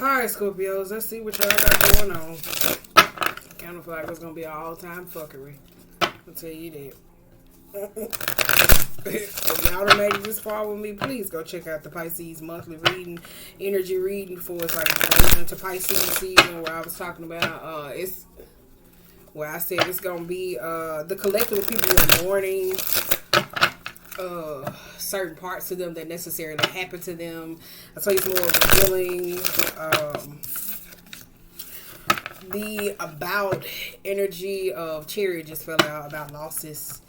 Alright, Scorpios, let's see what y'all got going on. I kind of feel like it's going to be an all-time fuckery. I'll tell you that. If y'all done made it this far with me, please go check out the Pisces monthly reading, energy reading for it's like going into Pisces season where I was talking about, it's where I said it's going to be the collective of people who are mourning certain parts of them that necessarily happen to them. I tell you it's more revealing. The about energy of Chariot just fell out about losses.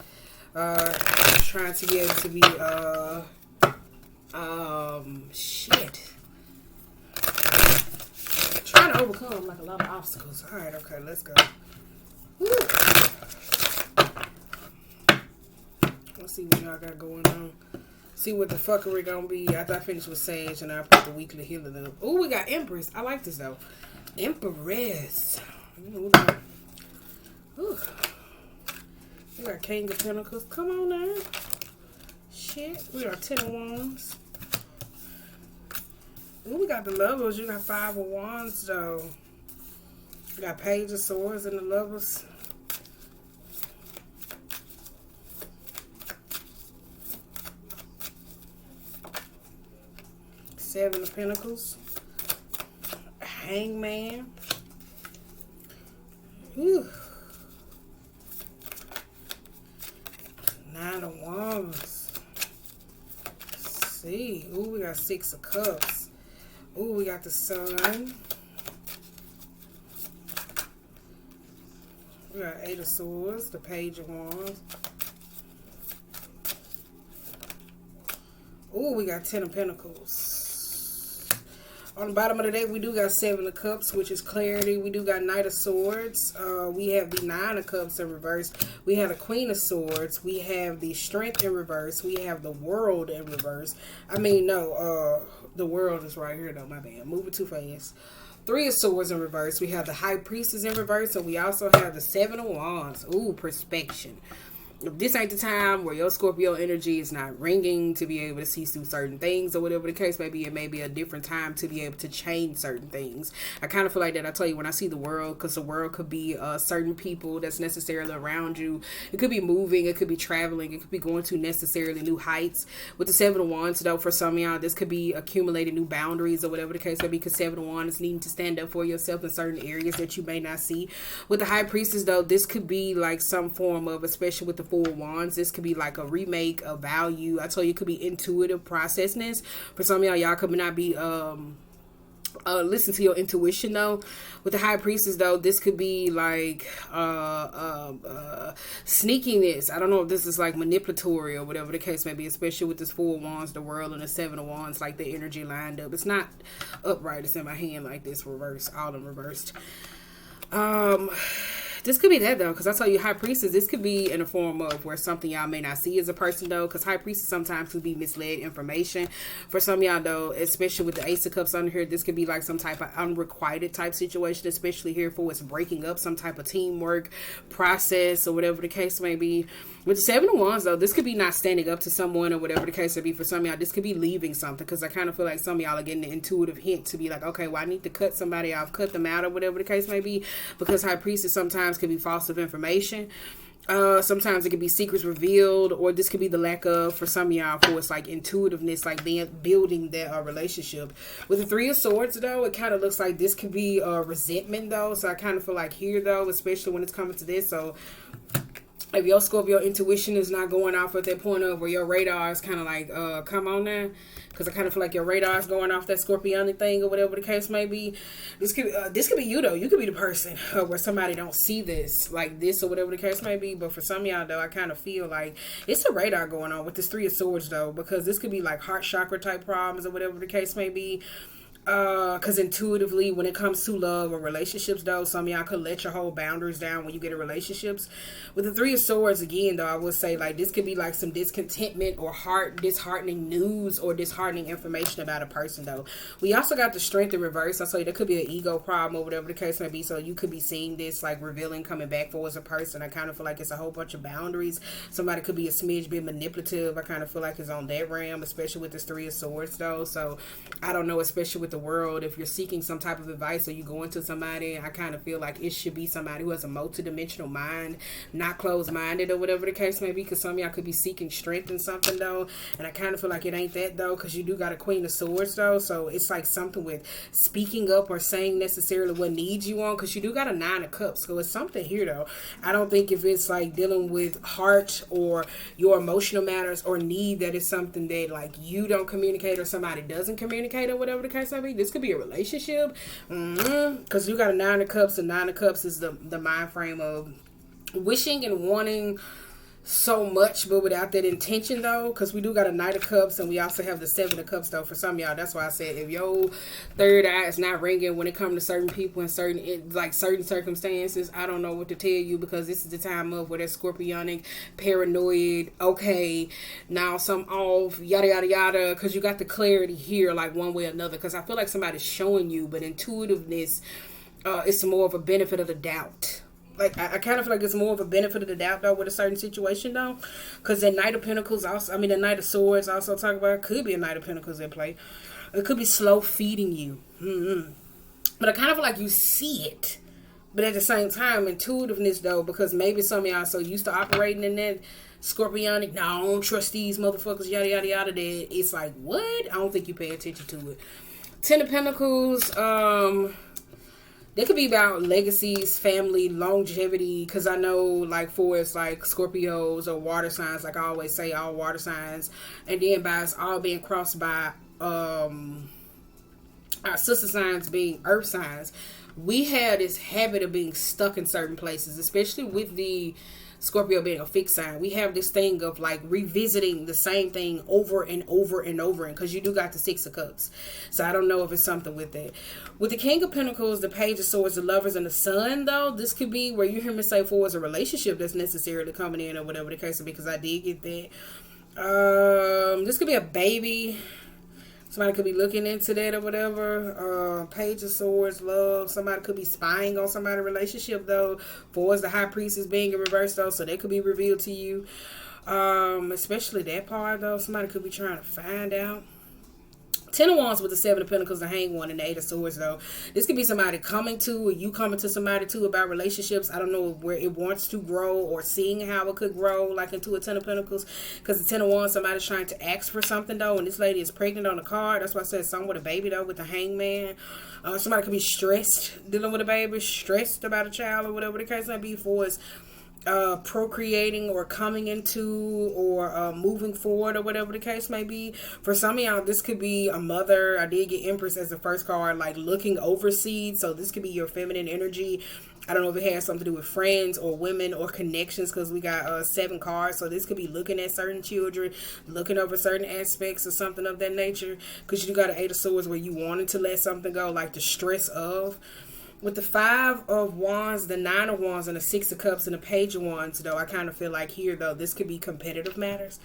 Trying to get to be shit. Trying to overcome like a lot of obstacles. Alright, okay, let's go. Woo. Let's see what y'all got going on. See what the fuckery gonna be after I finish with Sage and I put the weekly healing up. Oh, we got Empress. I like this though. Empress. Ooh. We got King of Pentacles. Come on now. Shit. We got 10 of Wands. Ooh, we got the Lovers. You got 5 of Wands though. We got Page of Swords and the Lovers. Seven of Pentacles. Hangman. Whew. 9 of Wands. Let's see. Ooh, we got 6 of Cups. Ooh, we got the Sun. We got 8 of Swords. The Page of Wands. Ooh, we got 10 of Pentacles. On the bottom of the deck, we do got 7 of Cups, which is clarity. We do got Knight of Swords. We have the 9 of Cups in reverse. We have the Queen of Swords. We have the Strength in reverse. We have the World in reverse. I mean, no, the World is right here, though. My bad. Moving too fast. 3 of Swords in reverse. We have the High Priestess in reverse. And we also have the 7 of Wands. Ooh, perspection. If this ain't the time where your Scorpio energy is not ringing to be able to see through certain things or whatever the case may be, it may be a different time to be able to change certain things. I kind of feel like that. I tell you, when I see the world, because the world could be certain people that's necessarily around you. It could be moving, it could be traveling, it could be going to necessarily new heights. With the 7 of Wands, though, for some of y'all, this could be accumulating new boundaries or whatever the case may be, because 7 of Wands is needing to stand up for yourself in certain areas that you may not see. With the High Priestess, though, this could be like some form of, especially with the 4 of Wands, this could be like a remake of value. I told you it could be intuitive processness. For some of y'all could not be listen to your intuition though. With the High Priestess though, this could be like sneakiness. I don't know if this is like manipulatory or whatever the case may be, especially with this 4 of Wands, the World, and the 7 of Wands, like the energy lined up. It's not upright, it's in my hand like this, reversed, all in reversed. This could be that though, because I tell you, High Priestess, this could be in a form of where something y'all may not see as a person though, because High Priestess sometimes could be misled information. For some of y'all though, especially with the Ace of Cups under here, this could be like some type of unrequited type situation, especially here for it's breaking up some type of teamwork process or whatever the case may be. With the 7 of Wands though, this could be not standing up to someone or whatever the case may be. For some of y'all, this could be leaving something, because I kind of feel like some of y'all are getting the intuitive hint to be like, okay, well, I need to cut somebody off, cut them out or whatever the case may be, because High Priestess sometimes could be false of information. Sometimes it could be secrets revealed, or this could be the lack of, for some of y'all, for it's like intuitiveness, like building that relationship. With the 3 of Swords though, it kind of looks like this could be resentment though. So I kind of feel like here though, especially when it's coming to this, so if your Scorpio intuition is not going off at that point of where your radar is kind of like, come on now, because I kind of feel like your radar is going off that Scorpionic thing or whatever the case may be. This could be you though. You could be the person where somebody don't see this like this or whatever the case may be. But for some of y'all though, I kind of feel like it's a radar going on with this 3 of Swords though, because this could be like heart chakra type problems or whatever the case may be. Because intuitively, when it comes to love or relationships though, some of y'all could let your whole boundaries down when you get in relationships. With the 3 of Swords again though, I would say like this could be like some discontentment or disheartening news or disheartening information about a person though. We also got the Strength in reverse. I say there could be an ego problem or whatever the case may be, so you could be seeing this like revealing coming back for as a person. I kind of feel like it's a whole bunch of boundaries. Somebody could be a smidge being manipulative. I kind of feel like it's on that realm, especially with this 3 of Swords though. So I don't know, especially with the world, if you're seeking some type of advice or you go into somebody, I kind of feel like it should be somebody who has a multidimensional mind, not closed-minded or whatever the case may be, because some of y'all could be seeking strength in something, though, and I kind of feel like it ain't that, though, because you do got a Queen of Swords, though, so it's like something with speaking up or saying necessarily what needs you on, because you do got a Nine of Cups, so it's something here, though. I don't think if it's like dealing with heart or your emotional matters or need, that is something that like you don't communicate or somebody doesn't communicate or whatever the case may be. This could be a relationship, because you got a Nine of Cups, and Nine of Cups is the mind frame of wishing and wanting so much, but without that intention, though, because we do got a Knight of Cups, and we also have the Seven of Cups, though, for some of y'all. That's why I said if your third eye is not ringing when it comes to certain people and certain circumstances, I don't know what to tell you, because this is the time of where they're scorpionic, paranoid, okay, now some off, yada yada yada, because you got the clarity here, like one way or another, because I feel like somebody's showing you, but intuitiveness, it's more of a benefit of the doubt. Like, I kind of feel like it's more of a benefit of the doubt, though, with a certain situation, though. Because the Knight of Pentacles also, the Knight of Swords also talk about, could be a Knight of Pentacles in play. It could be slow feeding you. But I kind of feel like you see it. But at the same time, intuitiveness, though, because maybe some of y'all are so used to operating in that scorpionic, no, I don't trust these motherfuckers, yada, yada, yada, that it's like, what? I don't think you pay attention to it. Ten of Pentacles, they could be about legacies, family, longevity, because I know, like, for it's like Scorpios or water signs, like I always say, all water signs, and then by us all being crossed by our sister signs being earth signs, we have this habit of being stuck in certain places, especially with the Scorpio being a fixed sign. We have this thing of like revisiting the same thing over and over and over, and because you do got the Six of Cups, so I don't know if it's something with that. With the King of Pentacles, the Page of Swords, the Lovers, and the Sun, though, this could be where you hear me say for is a relationship that's necessarily coming in or whatever the case is, because I did get that. This could be a baby. Somebody could be looking into that or whatever. Page of Swords, love. Somebody could be spying on somebody's relationship, though. Four is the High Priestess being in reverse, though, so that could be revealed to you. Especially that part, though. Somebody could be trying to find out. Ten of Wands with the Seven of Pentacles, the Hanged One, and the Eight of Swords, though. This could be somebody coming to, or you coming to somebody, too, about relationships. I don't know where it wants to grow, or seeing how it could grow, like into a Ten of Pentacles. Because the Ten of Wands, somebody's trying to ask for something, though, and this lady is pregnant on the card. That's why I said something with a baby, though, with the Hanged Man. Somebody could be stressed, dealing with a baby, stressed about a child, or whatever the case might be, for us. Procreating or coming into or moving forward or whatever the case may be. For some of y'all, this could be a mother. I did get Empress as the first card, like looking overseas, so this could be your feminine energy. I don't know if it has something to do with friends or women or connections, because we got 7 cards, so this could be looking at certain children, looking over certain aspects or something of that nature, because you got an Eight of Swords where you wanted to let something go, like the stress of. With the Five of Wands, the Nine of Wands, and the Six of Cups, and the Page of Wands, though, I kind of feel like here, though, this could be competitive matters.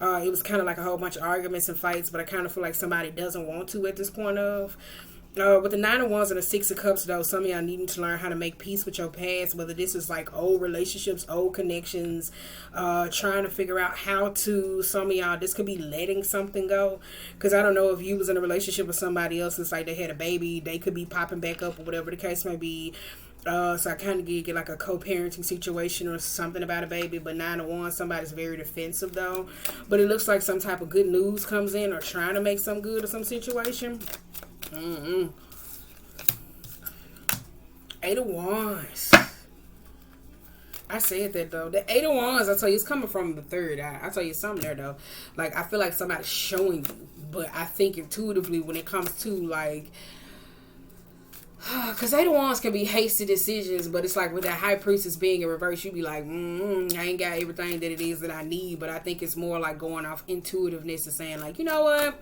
It was kind of like a whole bunch of arguments and fights, but I kind of feel like somebody doesn't want to at this point of. With the Nine of Wands and the Six of Cups, though, some of y'all needing to learn how to make peace with your past, whether this is like old relationships, old connections, trying to figure out how to, some of y'all, this could be letting something go, because I don't know if you was in a relationship with somebody else, it's like they had a baby, they could be popping back up or whatever the case may be. So I kind of get like a co-parenting situation or something about a baby. But Nine of Wands, somebody's very defensive, though, but it looks like some type of good news comes in, or trying to make some good or some situation. Eight of Wands. I said that, though. The Eight of Wands, I tell you, it's coming from the third eye. I tell you something there, though. Like, I feel like somebody's showing you, but I think intuitively when it comes to like, because Eight of Wands can be hasty decisions, but it's like with that High Priestess being in reverse, you be like, I ain't got everything that it is that I need. But I think it's more like going off intuitiveness and saying like, you know what,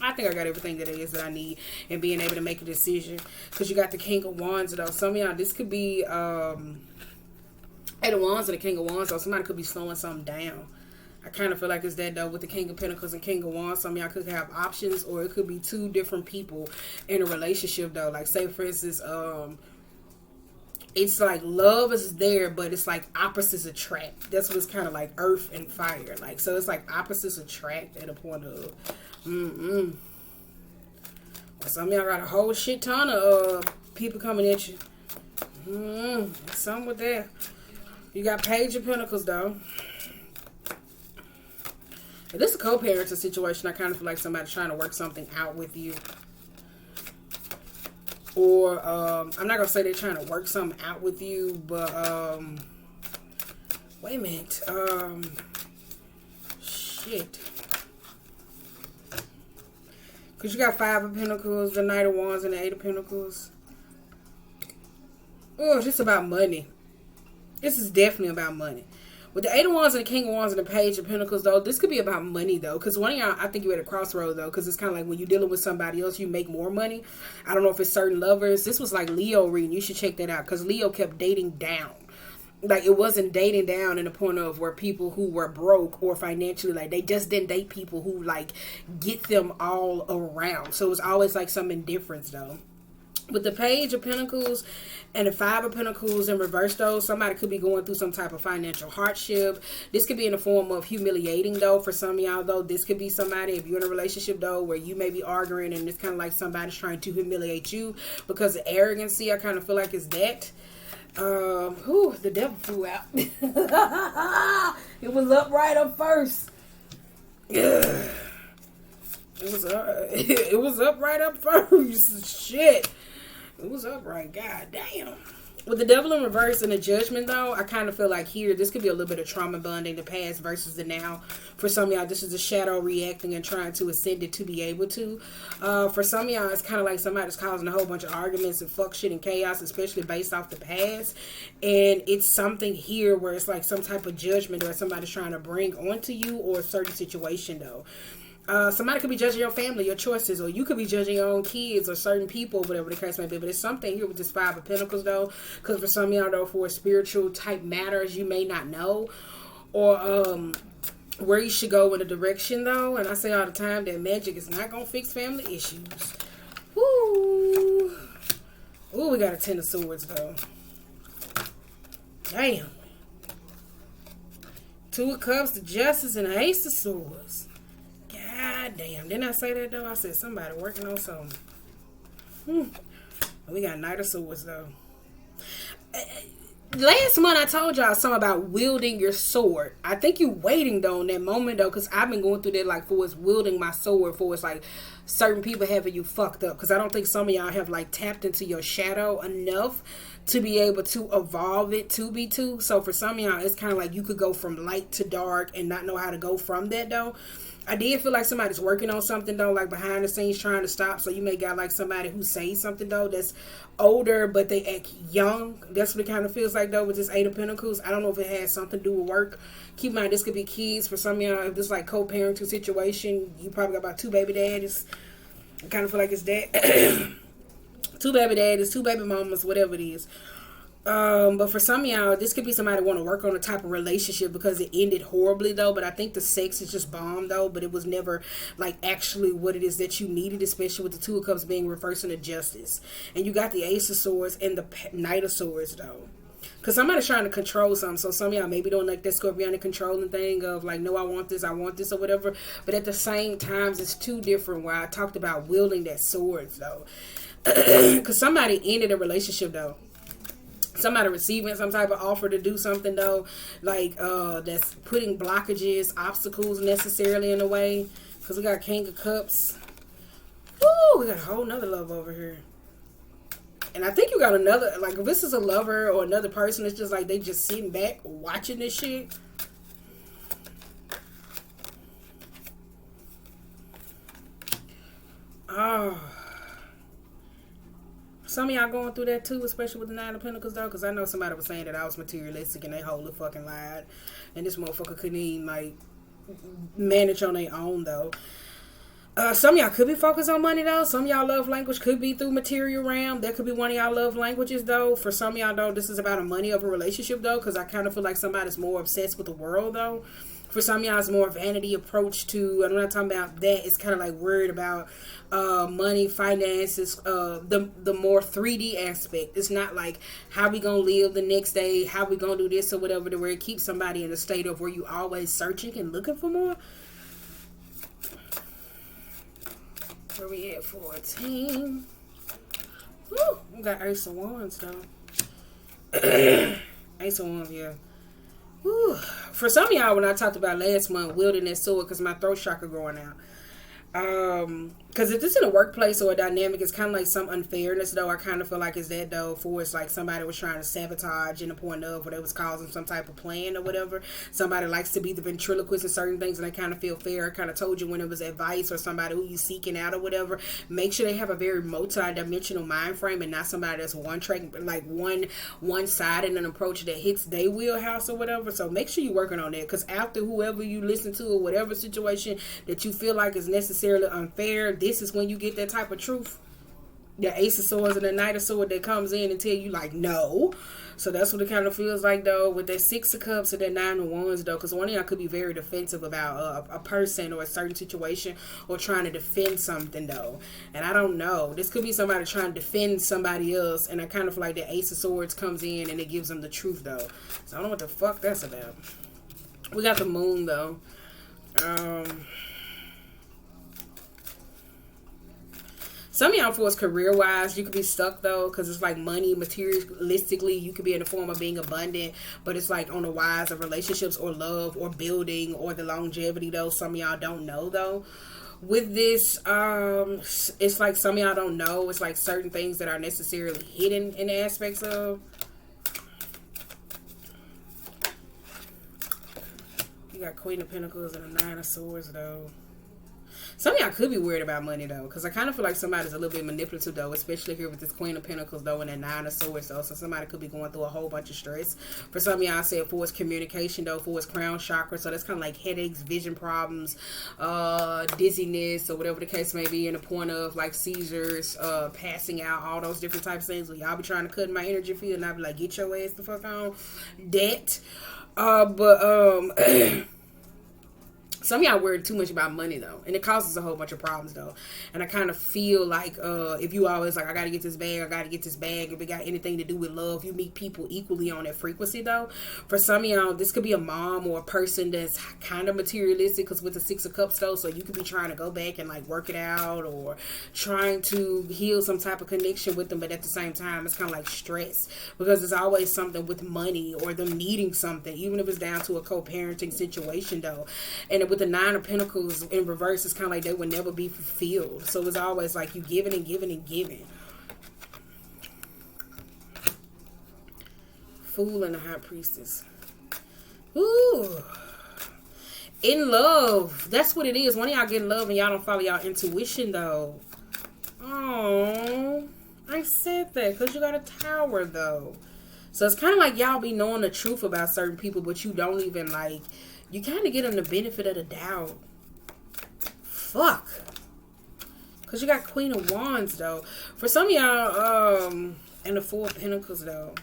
I think I got everything that it is that I need, and being able to make a decision. Because you got the King of Wands, though. Some of y'all, this could be Eight of Wands and the King of Wands, so somebody could be slowing something down. I kind of feel like it's that, though, with the King of Pentacles and King of Wands. Some of y'all could have options, or it could be 2 different people in a relationship, though. Like, say, for instance, it's like love is there, but it's like opposites attract. That's what it's kind of like, earth and fire. Like, so it's like opposites attract at a point of, Some of y'all got a whole shit ton of people coming at you. Something with that. You got Page of Pentacles, though. If this is a co-parenting situation, I kind of feel like somebody's trying to work something out with you. Or, I'm not going to say they're trying to work something out with you, but, wait a minute. Shit. Because you got 5 of Pentacles, the Knight of Wands, and the 8 of Pentacles. Oh, it's just about money. This is definitely about money. With the 8 of Wands and the King of Wands and the Page of Pentacles, though, this could be about money, though. Because one of y'all, I think you're at a crossroad, though. Because it's kind of like when you're dealing with somebody else, you make more money. I don't know if it's certain lovers. This was like Leo reading. You should check that out. Because Leo kept dating down. Like, it wasn't dating down in the point of where people who were broke or financially, like, they just didn't date people who, like, get them all around. So it was always, like, some indifference, though. With the Page of Pentacles and the 5 of Pentacles in reverse, though, somebody could be going through some type of financial hardship. This could be in the form of humiliating, though, for some of y'all, though. This could be somebody, if you're in a relationship, though, where you may be arguing and it's kind of like somebody's trying to humiliate you because of arrogancy. I kind of feel like it's that. The devil flew out. It was up right up first. It was up right up first. Shit. It was upright. God damn. With the Devil in reverse and the Judgment, though, I kind of feel like here, this could be a little bit of trauma bonding, the past versus the now. For some of y'all, this is the shadow reacting and trying to ascend it to be able to. For some of y'all, it's kind of like somebody's causing a whole bunch of arguments and fuck shit and chaos, especially based off the past. And it's something here where it's like some type of judgment or somebody's trying to bring onto you or a certain situation, though. Somebody could be judging your family, your choices, or you could be judging your own kids or certain people, whatever the case may be. But it's something here with this 5 of Pentacles, though, because for some of y'all, though, for spiritual type matters, you may not know, or where you should go in a direction, though. And I say all the time that magic is not gonna fix family issues. Woo! Ooh, we got a 10 of Swords, though. Damn. 2 of Cups, the Justice, and the Ace of Swords. God damn. Didn't I say that, though? I said somebody working on something. We got Knight of Swords, though. Last month, I told y'all something about wielding your sword. I think you waiting, though, in that moment, though, because I've been going through that, like, for it's wielding my sword, for it's, like, certain people having you fucked up. Because I don't think some of y'all have, like, tapped into your shadow enough to be able to evolve it to be two. So for some of y'all, it's kind of like you could go from light to dark and not know how to go from that, though. I did feel like somebody's working on something, though, like behind the scenes trying to stop. So you may got like somebody who says something, though, that's older, but they act young. That's what it kind of feels like, though, with this 8 of Pentacles. I don't know if it has something to do with work. Keep in mind, this could be kids. For some of y'all, if this is like co-parenting situation, you probably got about 2 baby daddies. I kind of feel like it's that. 2 baby daddies, 2 baby mamas, whatever it is. But for some of y'all, this could be somebody want to work on a type of relationship because it ended horribly, though. But I think the sex is just bomb, though. But it was never like actually what it is that you needed, especially with the 2 of Cups being reversing the Justice. And you got the Ace of Swords and the Knight of Swords, though. Because somebody's trying to control something. So some of y'all maybe don't like that Scorpionic controlling thing of like, no, I want this, or whatever. But at the same time, it's 2 different where I talked about wielding that swords, though. Because somebody ended a relationship, though. Somebody receiving some type of offer to do something, though, like that's putting blockages, obstacles necessarily in the way. Because we got King of Cups. Woo, we got a whole nother love over here. And I think you got another, like if this is a lover or another person, it's just like they just sitting back watching this shit. Oh. Some of y'all going through that too, especially with the 9 of Pentacles, though, because I know somebody was saying that I was materialistic and they wholly fucking lied. And this motherfucker couldn't even, like, manage on their own, though. Some of y'all could be focused on money, though. Some of y'all love language could be through material realm. That could be one of y'all love languages, though. For some of y'all, though, this is about a money of a relationship, though, because I kind of feel like somebody's more obsessed with the world, though. For some of y'all, it's more vanity approach to, I'm not talking about that. It's kind of like worried about money, finances, the more 3D aspect. It's not like how we gonna live the next day, how we gonna do this or whatever, to where it keeps somebody in a state of where you always searching and looking for more. Where we at? 14. Woo, we got Ace of Wands though. Ace of Wands, yeah. Woo. For some of y'all, when I talked about last month, wilderness sword, because my throat chakra growing out. Because if it's in a workplace or a dynamic, it's kind of like some unfairness, though. I kind of feel like it's that, though, for it's like somebody was trying to sabotage in the point of, or they was causing some type of plan or whatever. Somebody likes to be the ventriloquist in certain things, and they kind of feel fair. I kind of told you when it was advice or somebody who you seeking out or whatever. Make sure they have a very multi-dimensional mind frame and not somebody that's one track, like one side in an approach that hits their wheelhouse or whatever. So make sure you're working on that, because after whoever you listen to or whatever situation that you feel like is necessarily unfair, this is when you get that type of truth. The Ace of Swords and the Knight of Swords that comes in and tell you like no. So that's what it kind of feels like though, with that Six of Cups and that Nine of Wands though, because one of y'all could be very defensive about a person or a certain situation or trying to defend something though. And I don't know, this could be somebody trying to defend somebody else, and I kind of feel like the Ace of Swords comes in and it gives them the truth though. So I don't know what the fuck that's about. We got the Moon though. Some of y'all, for us career-wise, you could be stuck, though, because it's like money, materialistically, you could be in the form of being abundant, but it's like on the wise of relationships or love or building or the longevity, though. Some of y'all don't know, though. With this, it's like some of y'all don't know. It's like certain things that are necessarily hidden in the aspects of. You got Queen of Pentacles and the Nine of Swords, though. Some of y'all could be worried about money, though, because I kind of feel like somebody's a little bit manipulative, though, especially here with this Queen of Pentacles, though, and that Nine of Swords, though. So somebody could be going through a whole bunch of stress. For some of y'all, I said for its communication, though, for its crown chakra. So that's kind of like headaches, vision problems, dizziness, or whatever the case may be, in the point of like seizures, passing out, all those different types of things. Where y'all be trying to cut my energy field, and I be like, get your ass the fuck on. That. Some of y'all worry too much about money, though. And it causes a whole bunch of problems, though. And I kind of feel like if you always like, I got to get this bag, I got to get this bag. If it got anything to do with love, you meet people equally on that frequency, though. For some of y'all, this could be a mom or a person that's kind of materialistic, because with the Six of Cups, though, so you could be trying to go back and like work it out or trying to heal some type of connection with them. But at the same time, it's kind of like stress, because there's always something with money or them needing something, even if it's down to a co-parenting situation, though. And with the Nine of Pentacles in reverse, it's kind of like they would never be fulfilled. So it's always like you giving and giving and giving. Fool and the High Priestess. Ooh. In love. That's what it is. One of y'all get in love and y'all don't follow y'all intuition, though. Oh, I said that because you got a Tower, though. So it's kind of like y'all be knowing the truth about certain people, but you don't even like. You kind of get them the benefit of the doubt. Fuck. Because you got Queen of Wands, though. For some of y'all, and the Four of Pentacles, though.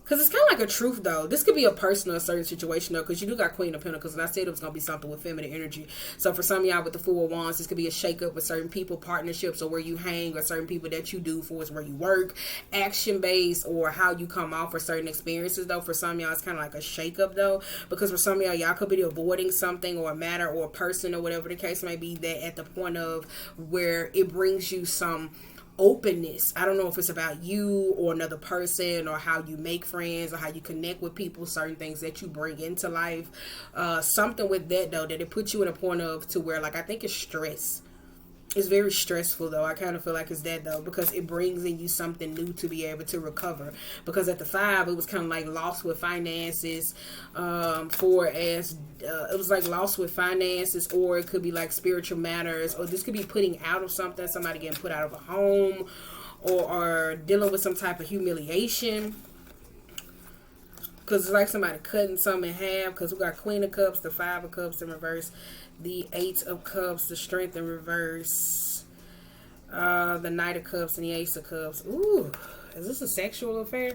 Because it's kind of like a truth, though. This could be a person or a certain situation, though, because you do got Queen of Pentacles, and I said it was going to be something with feminine energy. So for some of y'all with the Four of Wands, this could be a shake-up with certain people, partnerships, or where you hang, or certain people that you do for is where you work, action-based, or how you come off for certain experiences, though. For some of y'all, it's kind of like a shake-up, though, because for some of y'all could be avoiding something or a matter or a person or whatever the case may be, that at the point of where it brings you some openness. I don't know if it's about you or another person or how you make friends or how you connect with people, certain things that you bring into life. Something with that, though, that it puts you in a point of to where, like, I think it's stress. It's very stressful, though. I kind of feel like it's that, though, because it brings in you something new to be able to recover. Because at the 5, it was kind of like lost with finances. It was like lost with finances, or it could be like spiritual matters, or this could be putting out of something, somebody getting put out of a home, or dealing with some type of humiliation. Because it's like somebody cutting something in half. Because we got Queen of Cups, the Five of Cups in reverse, the Eight of Cups, the Strength in reverse, the Knight of Cups, and the Ace of Cups. Ooh, is this a sexual affair?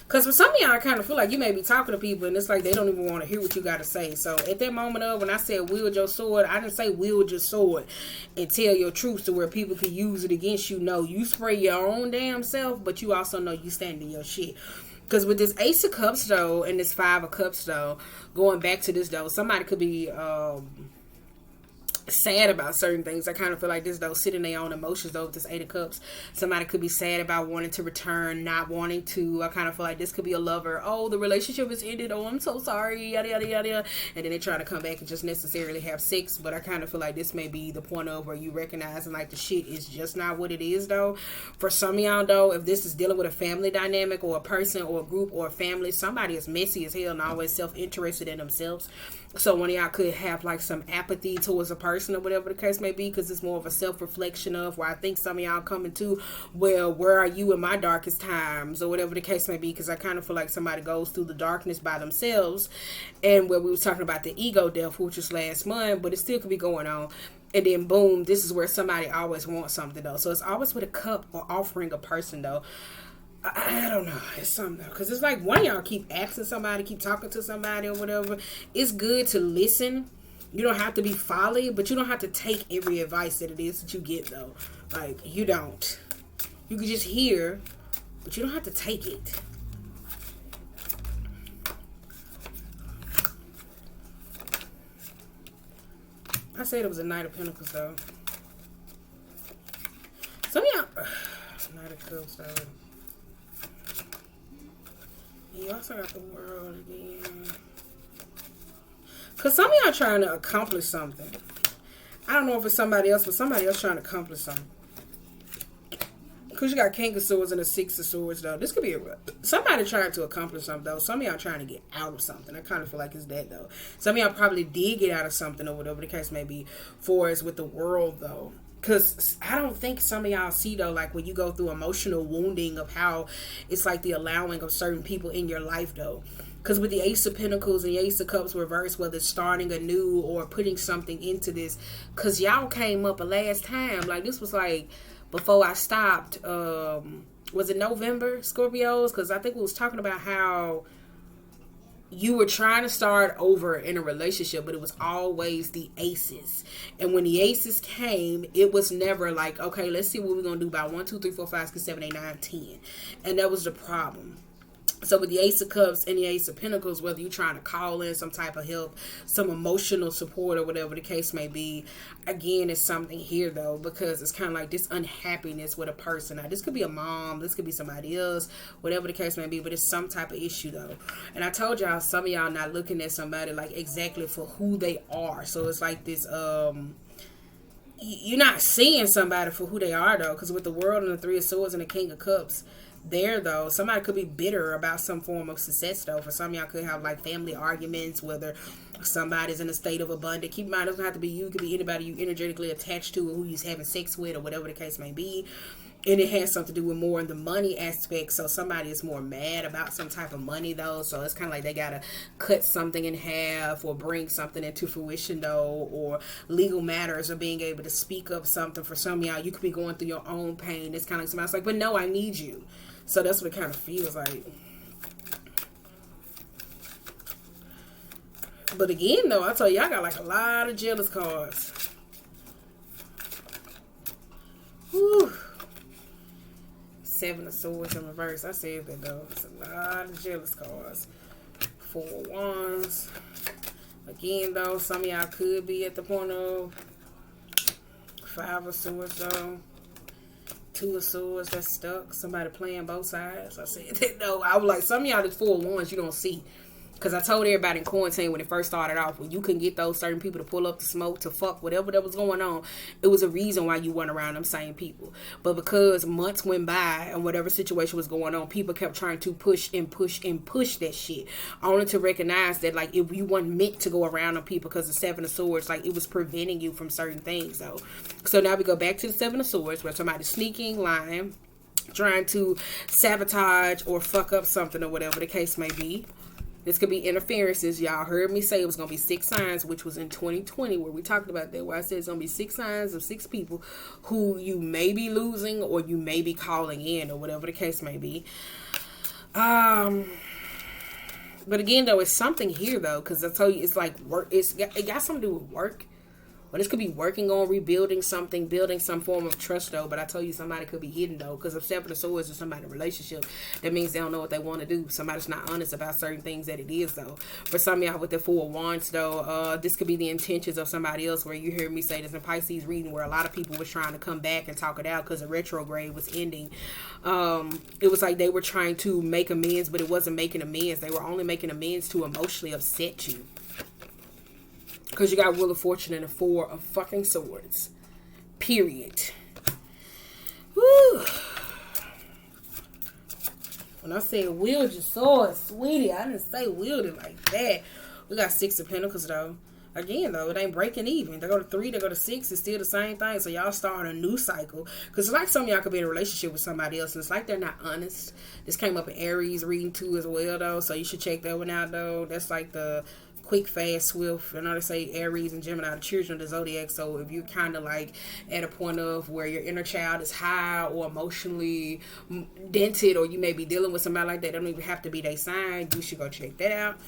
Because for some of y'all, I kind of feel like you may be talking to people and it's like they don't even want to hear what you got to say. So at that moment of when I said wield your sword, I didn't say wield your sword and tell your truth to where people can use it against you. No, you spray your own damn self, but you also know you stand in your shit. Because with this Ace of Cups, though, and this Five of Cups, though, going back to this, though, somebody could be sad about certain things. I kind of feel like this, though, sitting their own emotions, though, with this Eight of Cups. Somebody could be sad about wanting to return, not wanting to. I kind of feel like this could be a lover. Oh, the relationship is ended. Oh, I'm so sorry. Yada, yada, yada. And then they try to come back and just necessarily have sex. But I kind of feel like this may be the point of where you recognizing, like, the shit is just not what it is, though. For some of y'all, though, if this is dealing with a family dynamic or a person or a group or a family, somebody is messy as hell and always self-interested in themselves. So one of y'all could have like some apathy towards a person or whatever the case may be, because it's more of a self-reflection of where I think some of y'all coming to, well, where are you in my darkest times or whatever the case may be, because I kind of feel like somebody goes through the darkness by themselves. And where we were talking about the ego death, which was last month, but it still could be going on. And then boom, this is where somebody always wants something, though. So it's always with a cup or offering a person, though. I don't know. It's something, though. Because it's like one of y'all keep asking somebody, keep talking to somebody or whatever. It's good to listen. You don't have to be folly, but you don't have to take every advice that it is that you get, though. Like, you don't. You can just hear, but you don't have to take it. I said it was a Knight of Pentacles, though. Some of y'all... Knight of Cups, though. You also got the World again. Because some of y'all trying to accomplish something. I don't know if it's somebody else, but somebody else trying to accomplish something. Because you got King of Swords and the Six of Swords, though. This could be somebody trying to accomplish something, though. Some of y'all trying to get out of something. I kind of feel like it's that, though. Some of y'all probably did get out of something or whatever the case may be for us with the World, though. Because I don't think some of y'all see, though, like when you go through emotional wounding of how it's like the allowing of certain people in your life, though. Because with the Ace of Pentacles and the Ace of Cups reversed, whether it's starting anew or putting something into this, because y'all came up a last time. Like, this was like before I stopped. Was it November, Scorpios? Because I think we was talking about how you were trying to start over in a relationship, but it was always the aces. And when the aces came, it was never like, okay, let's see what we're going to do about 1, 2, 3, 4, 5, 6, 7, 8, 9, 10. And that was the problem. So with the Ace of Cups and the Ace of Pentacles, whether you're trying to call in some type of help, some emotional support or whatever the case may be, again, it's something here, though, because it's kind of like this unhappiness with a person. Now, this could be a mom, this could be somebody else, whatever the case may be, but it's some type of issue, though. And I told y'all, some of y'all not looking at somebody like exactly for who they are. So it's like this, you're not seeing somebody for who they are, though, because with the World and the Three of Swords and the King of Cups, there, though, somebody could be bitter about some form of success, though. For some of y'all could have like family arguments, whether somebody's in a state of abundance. Keep in mind, it doesn't have to be you. It could be anybody you energetically attached to or who you're having sex with or whatever the case may be. And it has something to do with more in the money aspect. So somebody is more mad about some type of money, though. So it's kind of like they got to cut something in half or bring something into fruition, though. Or legal matters or being able to speak up something. For some of y'all, you could be going through your own pain. It's kind of like somebody's like, but no, I need you. So that's what it kind of feels like. But again, though, I told you, I got like a lot of jealous cards. Whew. Seven of Swords in reverse. I said that, though. It's a lot of jealous cards. Four of Wands. Again, though, some of y'all could be at the point of Five of Swords, though. Two of Swords that's stuck. Somebody playing both sides. I said that, though. I was like, some of y'all that's Four of Wands you don't see. Because I told everybody in quarantine when it first started off, when you couldn't get those certain people to pull up the smoke, to fuck, whatever that was going on, it was a reason why you weren't around them same people. But because months went by and whatever situation was going on, people kept trying to push and push and push that shit. Only to recognize that, like, if you weren't meant to go around them people because the Seven of Swords, like, it was preventing you from certain things, though. So now we go back to the Seven of Swords, where somebody's sneaking, lying, trying to sabotage or fuck up something or whatever the case may be. This could be interferences. Y'all heard me say it was going to be 6 signs, which was in 2020 where we talked about that, where I said it's going to be 6 signs of 6 people who you may be losing or you may be calling in or whatever the case may be. But again, though, it's something here, though, because I told you it's like work. It got something to do with work Or this could be working on rebuilding something, building some form of trust, though. But I told you somebody could be hidden, though. Because if Seven of Swords is somebody in a relationship, that means they don't know what they want to do. Somebody's not honest about certain things that it is, though. For some of y'all with the Four of Wands, though, this could be the intentions of somebody else, where you hear me say this in Pisces reading, where a lot of people was trying to come back and talk it out because the retrograde was ending. It was like they were trying to make amends, but it wasn't making amends. They were only making amends to emotionally upset you. Because you got Wheel of Fortune and the Four of fucking Swords. Period. Woo. When I said wield your sword, sweetie, I didn't say wield it like that. We got Six of Pentacles, though. Again, though, it ain't breaking even. They go to 3, they go to 6. It's still the same thing. So y'all starting a new cycle. Because it's like some of y'all could be in a relationship with somebody else, and it's like they're not honest. This came up in Aries reading too as well, though. So you should check that one out, though. That's like the quick, fast, swift. I know they say Aries and Gemini, the children of the zodiac. So if you're kind of like at a point of where your inner child is high or emotionally dented, or you may be dealing with somebody like that, don't even have to be their sign, you should go check that out.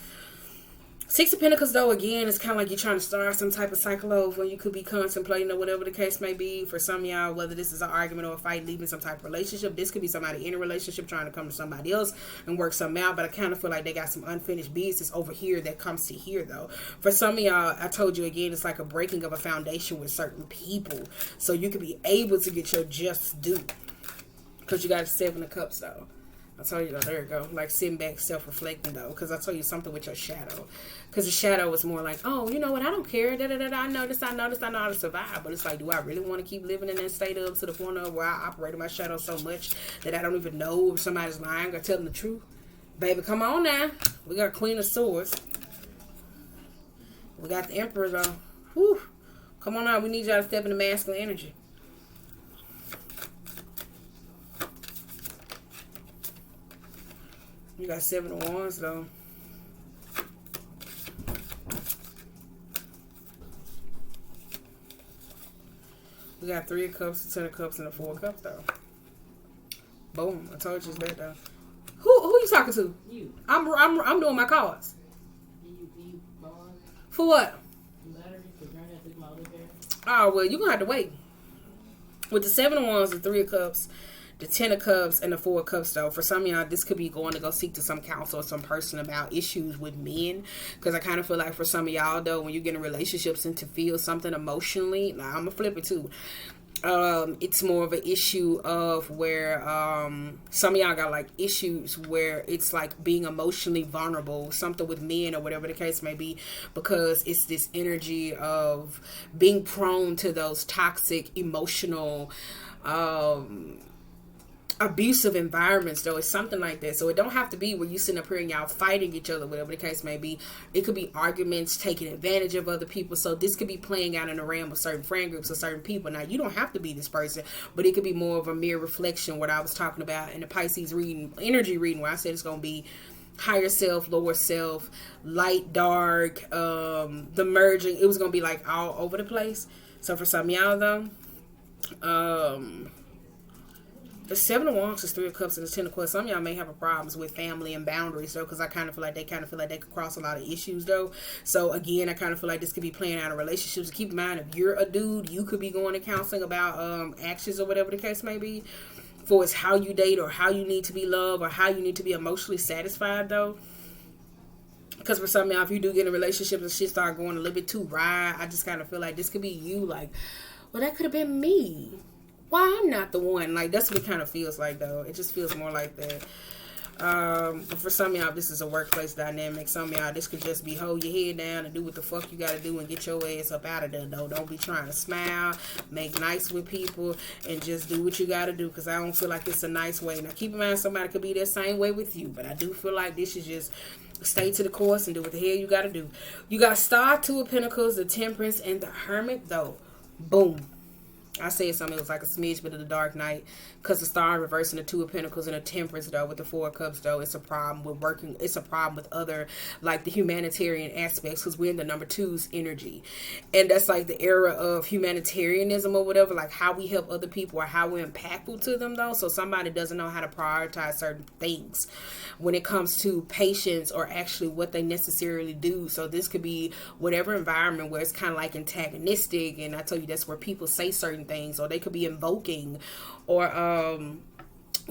Six of Pentacles, though, again, it's kind of like you're trying to start some type of cycle of when you could be contemplating or whatever the case may be. For some of y'all, whether this is an argument or a fight, leaving some type of relationship. This could be somebody in a relationship trying to come to somebody else and work something out. But I kind of feel like they got some unfinished business over here that comes to here, though. For some of y'all, I told you again, it's like a breaking of a foundation with certain people. So you could be able to get your just due. Because you got 7 of Cups, though. I told you, though, there you go. Like sitting back, self-reflecting, though. Because I told you something with your shadow. Because the shadow was more like, oh, you know what? I don't care. I know this. I know how to survive. But it's like, do I really want to keep living in that state up to the point of where I operate in my shadow so much that I don't even know if somebody's lying or telling the truth? Baby, come on now. We got Queen of Swords. We got the Emperor, though. Whew. Come on now. We need y'all to step into masculine energy. You got 7 of Wands, though. We got 3 of Cups, 10 of Cups, and the 4 of Cups, though. Boom. I told you it's that, though. Who you talking to? You. I'm doing my cards. You For what? battery for granted to my other hair. Oh, well, you're going to have to wait. With the 7 of Wands, the 3 of Cups, the 10 of Cups, and the 4 of Cups, though, for some of y'all, this could be going to go seek to some counsel or some person about issues with men. Because I kind of feel like for some of y'all, though, when you get in relationships and to feel something emotionally, now I'm going to flip it too. It's more of an issue of where some of y'all got like issues where it's like being emotionally vulnerable, something with men or whatever the case may be, because it's this energy of being prone to those toxic emotional abusive environments, though. It's something like that. So it don't have to be where you sitting up here and y'all fighting each other, whatever the case may be. It could be arguments, taking advantage of other people. So this could be playing out in the realm of certain friend groups or certain people. Now, you don't have to be this person, but it could be more of a mere reflection, what I was talking about in the Pisces reading, energy reading, where I said it's going to be higher self, lower self, light, dark, the merging. It was going to be like all over the place. So for some of y'all, though, the 7 of Wands is 3 of Cups and the 10 of Cups. Some of y'all may have a problems with family and boundaries, though, because I kind of feel like they could cross a lot of issues, though. So again, I kind of feel like this could be playing out in relationships. Keep in mind, if you're a dude, you could be going to counseling about actions or whatever the case may be, for it's how you date or how you need to be loved or how you need to be emotionally satisfied, though. Because for some of y'all, if you do get in a relationship and shit start going a little bit too right, I just kind of feel like this could be you, like, well, that could have been me. Why I'm not the one? Like, that's what it kind of feels like, though. It just feels more like that. But for some of y'all, this is a workplace dynamic. Some of y'all, this could just be hold your head down and do what the fuck you gotta do and get your ass up out of there, though. Don't be trying to smile, make nice with people, and just do what you gotta do, because I don't feel like it's a nice way. Now, keep in mind, somebody could be that same way with you, but I do feel like this is just stay to the course and do what the hell you gotta do. You got Star, 2 of Pentacles, the Temperance, and the Hermit, though. Boom. I said something, it was like a smidge bit of the Dark Knight, because the Star in reverse and the Two of Pentacles and the Temperance, though, with the Four of Cups, though, it's a problem with working, it's a problem with other, like, the humanitarian aspects, because we're in the number two's energy, and that's, like, the era of humanitarianism or whatever, like, how we help other people or how we're impactful to them, though, so somebody doesn't know how to prioritize certain things when it comes to patience or actually what they necessarily do. So this could be whatever environment where it's kind of like antagonistic, and I tell you that's where people say certain things, or they could be invoking, or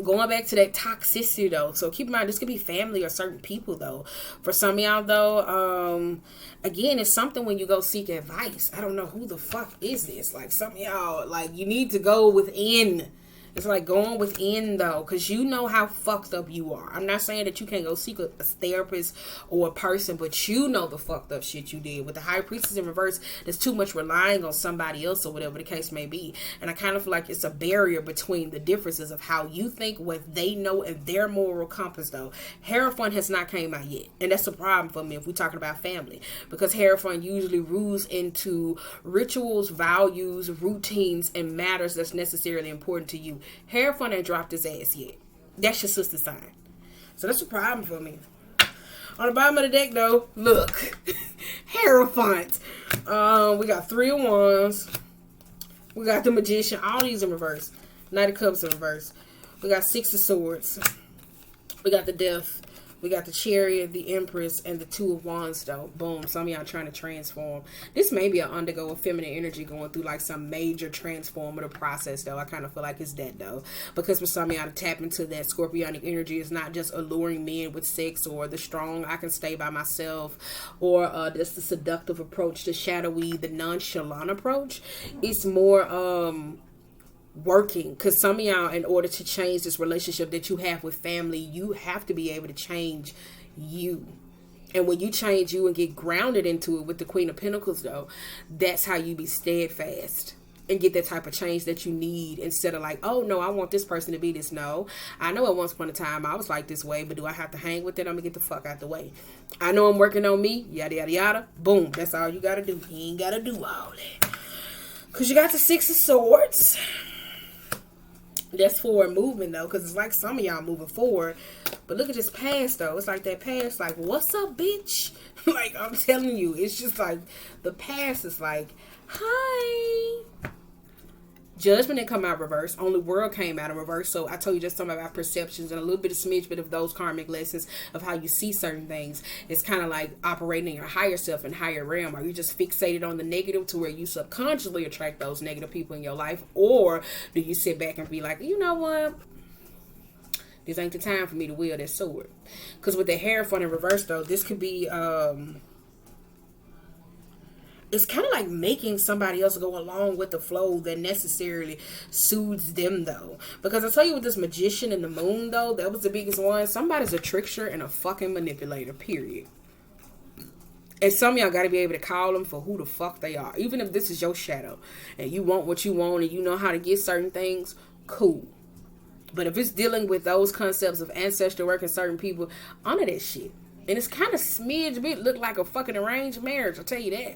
going back to that toxicity, though. So keep in mind, this could be family or certain people, though. For some of y'all, though, again, it's something when you go seek advice. I don't know who the fuck is this. Like, some of y'all, like, you need to go within. It's like going within, though, because you know how fucked up you are. I'm not saying that you can't go seek a therapist or a person, but you know the fucked up shit you did. With the High Priestess in reverse, there's too much relying on somebody else or whatever the case may be. And I kind of feel like it's a barrier between the differences of how you think, what they know, and their moral compass, though. Hierophant has not came out yet. And that's a problem for me if we're talking about family. Because Hierophant usually rules into rituals, values, routines, and matters that's necessarily important to you. Hierophant ain't dropped his ass yet. That's your sister sign. So that's a problem for me. On the bottom of the deck, though, look. Hierophant. We got Three of Wands. We got the Magician. All these in reverse. Knight of Cups in reverse. We got Six of Swords. We got the Death. We got the Chariot, the Empress, and the Two of Wands, though. Boom. Some of y'all trying to transform. This may be an undergo of feminine energy going through like some major transformative process, though. I kind of feel like it's that, though. Because for some of y'all to tap into that Scorpionic energy, it's not just alluring men with sex or the strong, I can stay by myself, or just the seductive approach, the shadowy, the nonchalant approach. It's more, working, because some of y'all, in order to change this relationship that you have with family, you have to be able to change you. And when you change you and get grounded into it with the Queen of Pentacles, though, that's how you be steadfast and get that type of change that you need, instead of like, oh no, I want this person to be this. No, I know at once upon a time I was like this way, but do I have to hang with it? I'm gonna get the fuck out the way. I know I'm working on me, yada yada yada. Boom, that's all you gotta do. You ain't gotta do all that, because you got the Six of Swords. That's forward movement, though, because it's like some of y'all moving forward. But look at this past, though. It's like that past, like, what's up, bitch? Like, I'm telling you, it's just like the past is like, hi. Judgment didn't come out reverse. Only World came out in reverse. So I told you just something about perceptions and a little bit of smidge bit of those karmic lessons of how you see certain things. It's kind of like operating in your higher self and higher realm. Are you just fixated on the negative to where you subconsciously attract those negative people in your life? Or do you sit back and be like, you know what? This ain't the time for me to wield that sword. Because with the Hierophant in reverse, though, this could be... it's kind of like making somebody else go along with the flow that necessarily soothes them, though. Because I tell you, with this Magician and the Moon, though, that was the biggest one. Somebody's a trickster and a fucking manipulator, period. And some of y'all got to be able to call them for who the fuck they are. Even if this is your shadow and you want what you want and you know how to get certain things, cool. But if it's dealing with those concepts of ancestral work and certain people, honor that shit. And it's kind of smidge bit look like a fucking arranged marriage, I'll tell you that.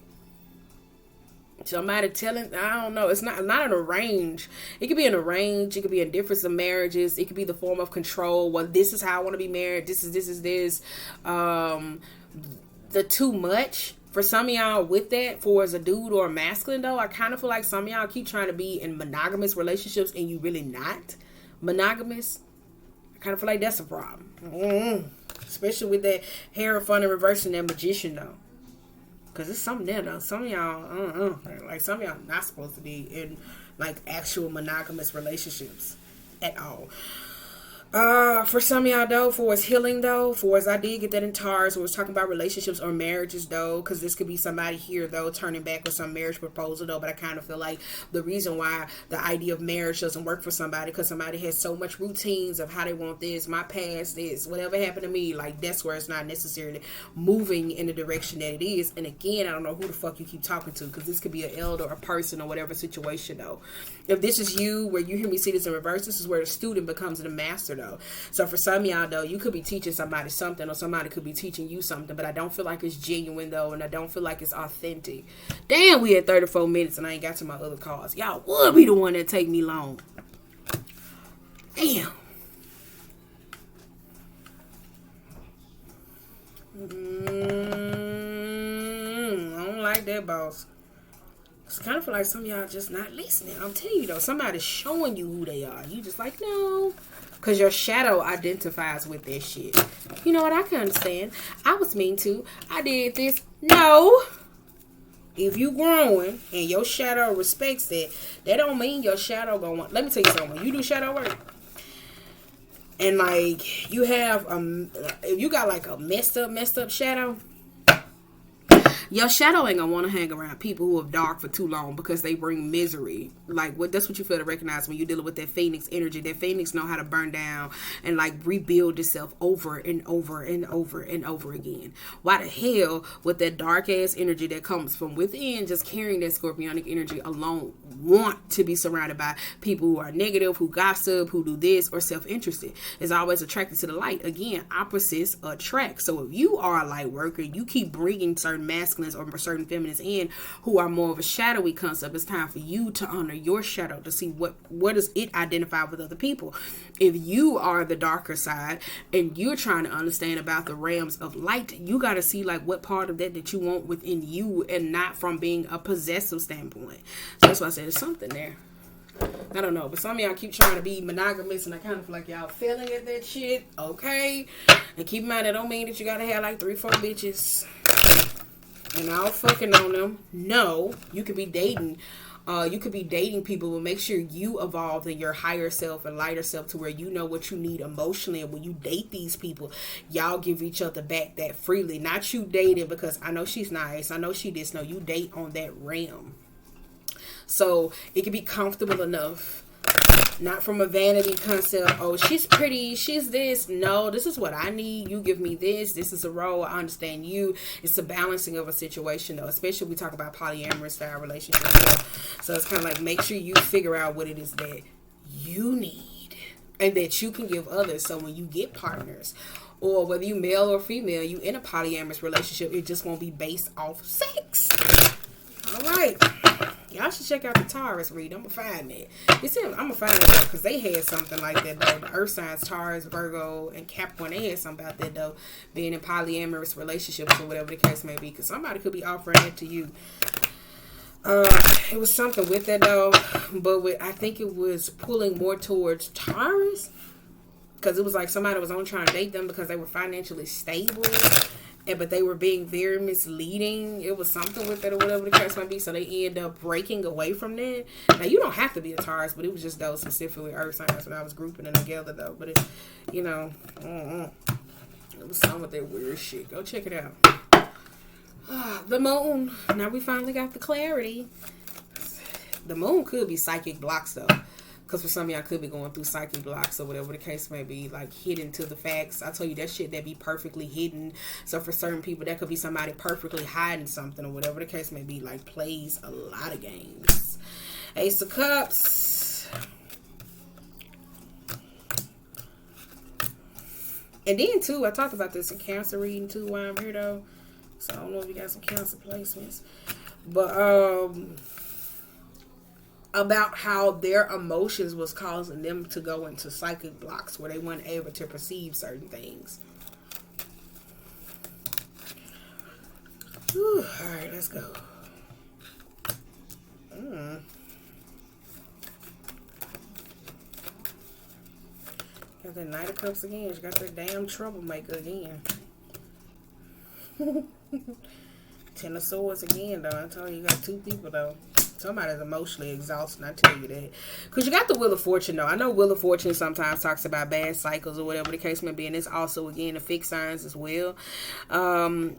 Somebody telling, I don't know, it's not an arrange. It could be an arrange. It could be a difference of marriages. It could be the form of control. Well, this is how I want to be married. This is this. The too much for some of y'all with that, for as a dude or a masculine, though, I kind of feel like some of y'all keep trying to be in monogamous relationships and you really not monogamous. I kind of feel like that's a problem. Especially with that Hierophant in reverse and that Magician, though. Because it's something there, though. Some of y'all, like, some of y'all not supposed to be in, like, actual monogamous relationships at all. For some of y'all, though, for as healing, though, for as I did get that in Taurus, we was talking about relationships or marriages, though, because this could be somebody here, though, turning back with some marriage proposal, though, but I kind of feel like the reason why the idea of marriage doesn't work for somebody, because somebody has so much routines of how they want this, my past, this, whatever happened to me, like, that's where it's not necessarily moving in the direction that it is. And again, I don't know who the fuck you keep talking to, because this could be an elder, a person, or whatever situation, though. If this is you, where you hear me see this in reverse, this is where the student becomes the master, though. though. So for some of y'all though, you could be teaching somebody something, or somebody could be teaching you something, but I don't feel like it's genuine though, and I don't feel like it's authentic. Damn, we had 34 minutes and I ain't got to my other cards. Y'all would be the one that take me long. Damn. I don't like that, boss. It's kind of feel like some of y'all just not listening. I'm telling you though, somebody's showing you who they are. You just like, no. Because your shadow identifies with that shit. You know what? I can understand. I was mean too. I did this. No. If you growing and your shadow respects that, that don't mean your shadow gonna want. Let me tell you something. When you do shadow work, and like you have if you got like a messed up shadow, your shadow ain't gonna want to hang around people who are dark for too long, because they bring misery. Like, that's what you feel to recognize when you're dealing with that phoenix energy. That phoenix know how to burn down and like rebuild itself over and over and over and over again. Why the hell would that dark ass energy that comes from within, just carrying that scorpionic energy alone, want to be surrounded by people who are negative, who gossip, who do this, or self-interested? Is always attracted to the light. Again, opposites attract. So if you are a light worker, you keep bringing certain masculines or certain feminines in who are more of a shadowy concept. It's time for you to honor your shadow, to see what does it identify with other people. If you are the darker side and you're trying to understand about the realms of light, you got to see like what part of that you want within you, and not from being a possessive standpoint. So that's why I said there's something there. I don't know, but some of y'all keep trying to be monogamous, and I kind of feel like y'all failing at that shit. Okay, and keep in mind that don't mean that you gotta have like 3-4 bitches and all fucking on them. No, you could be dating. You could be dating people, but make sure you evolve in your higher self and lighter self to where you know what you need emotionally. And when you date these people, y'all give each other back that freely. Not you dating because I know she's nice, I know she this. No, you date on that realm. So it can be comfortable enough. Not from a vanity concept. Oh, she's pretty, she's this. No, this is what I need. You give me this. This is a role. I understand you. It's a balancing of a situation, though. Especially when we talk about polyamorous style relationships. So it's kind of like, make sure you figure out what it is that you need and that you can give others. So when you get partners, or whether you male or female, you in a polyamorous relationship, it just won't be based off sex. All right. Y'all should check out the Taurus read. I'm going to find that. I'm going to find that because they had something like that, though. The Earth signs, Taurus, Virgo, and Capricorn, they had something about that, though. Being in polyamorous relationships or whatever the case may be. Because somebody could be offering that to you. It was something with that, though. But I think it was pulling more towards Taurus. Because it was like somebody was on trying to date them because they were financially stable. But they were being very misleading. It was something with it or whatever the case might be. So they end up breaking away from that. Now, you don't have to be a Taurus, but it was just those specifically Earth signs when I was grouping them together, though. But it's, you know, it was some of that weird shit. Go check it out. The moon. Now we finally got the clarity. The moon could be psychic blocks, though. Because for some of y'all could be going through psychic blocks or whatever the case may be, like hidden to the facts. I tell you that shit that be perfectly hidden. So for certain people, that could be somebody perfectly hiding something or whatever the case may be, like plays a lot of games. Ace of Cups. And then too, I talked about this in Cancer reading too while I'm here though. So I don't know if you got some Cancer placements. But about how their emotions was causing them to go into psychic blocks where they weren't able to perceive certain things. Whew, all right, let's go. Got that Knight of Cups again. She got that damn troublemaker again. Ten of Swords again, though. I told you, you got two people, though. Somebody's emotionally exhausted, I tell you that. Because you got the Wheel of Fortune, though. I know Wheel of Fortune sometimes talks about bad cycles or whatever the case may be. And it's also, again, the fixed signs as well.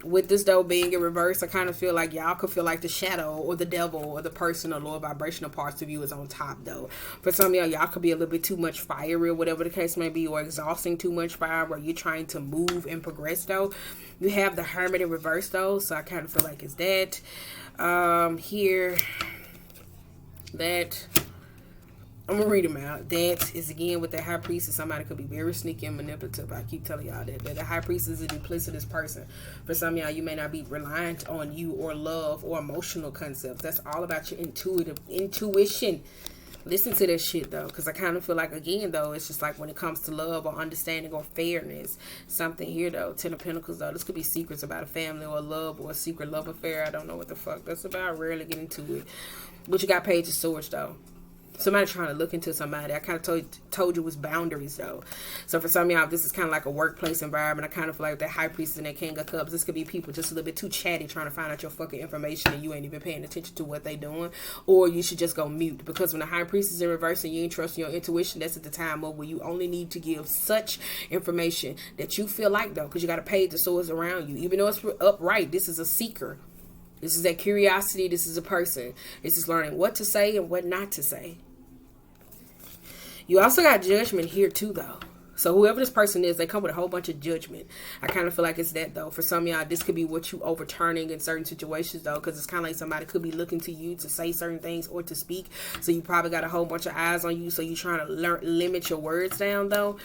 With this, though, being in reverse, I kind of feel like y'all could feel like the shadow or the devil or the personal, lower vibrational parts of you is on top, though. For some of y'all could be a little bit too much fiery or whatever the case may be, or exhausting too much fire where you're trying to move and progress, though. You have the Hermit in reverse, though. So I kind of feel like it's that. Here... that I'm gonna read them out. That is again with the high priestess. Somebody could be very sneaky and manipulative. I keep telling y'all that the high priestess is a duplicitous person. For some of y'all, you may not be reliant on you or love or emotional concepts. That's all about your intuition. Listen to this shit though, because I kind of feel like again though, it's just like when it comes to love or understanding or fairness, something here though. Ten of Pentacles though, this could be secrets about a family or love or a secret love affair. I don't know what the fuck that's about. Rarely get into it. But you got Page of Swords though. Somebody trying to look into somebody. I kind of told you it was boundaries though. So for some of y'all, this is kind of like a workplace environment. I kind of feel like that high priestess and that king of cups. This could be people just a little bit too chatty trying to find out your fucking information and you ain't even paying attention to what they doing. Or you should just go mute. Because when the high priestess is in reverse and you ain't trusting your intuition, that's at the time of where you only need to give such information that you feel like though. Because you got a page of swords around you. Even though it's upright, this is a seeker. This is that curiosity. This is a person. This is learning what to say and what not to say. You also got judgment here too, though. So whoever this person is, they come with a whole bunch of judgment. I kind of feel like it's that, though. For some of y'all, this could be what you overturning in certain situations, though. Because it's kind of like somebody could be looking to you to say certain things or to speak. So you probably got a whole bunch of eyes on you. So you're trying to limit your words down, though.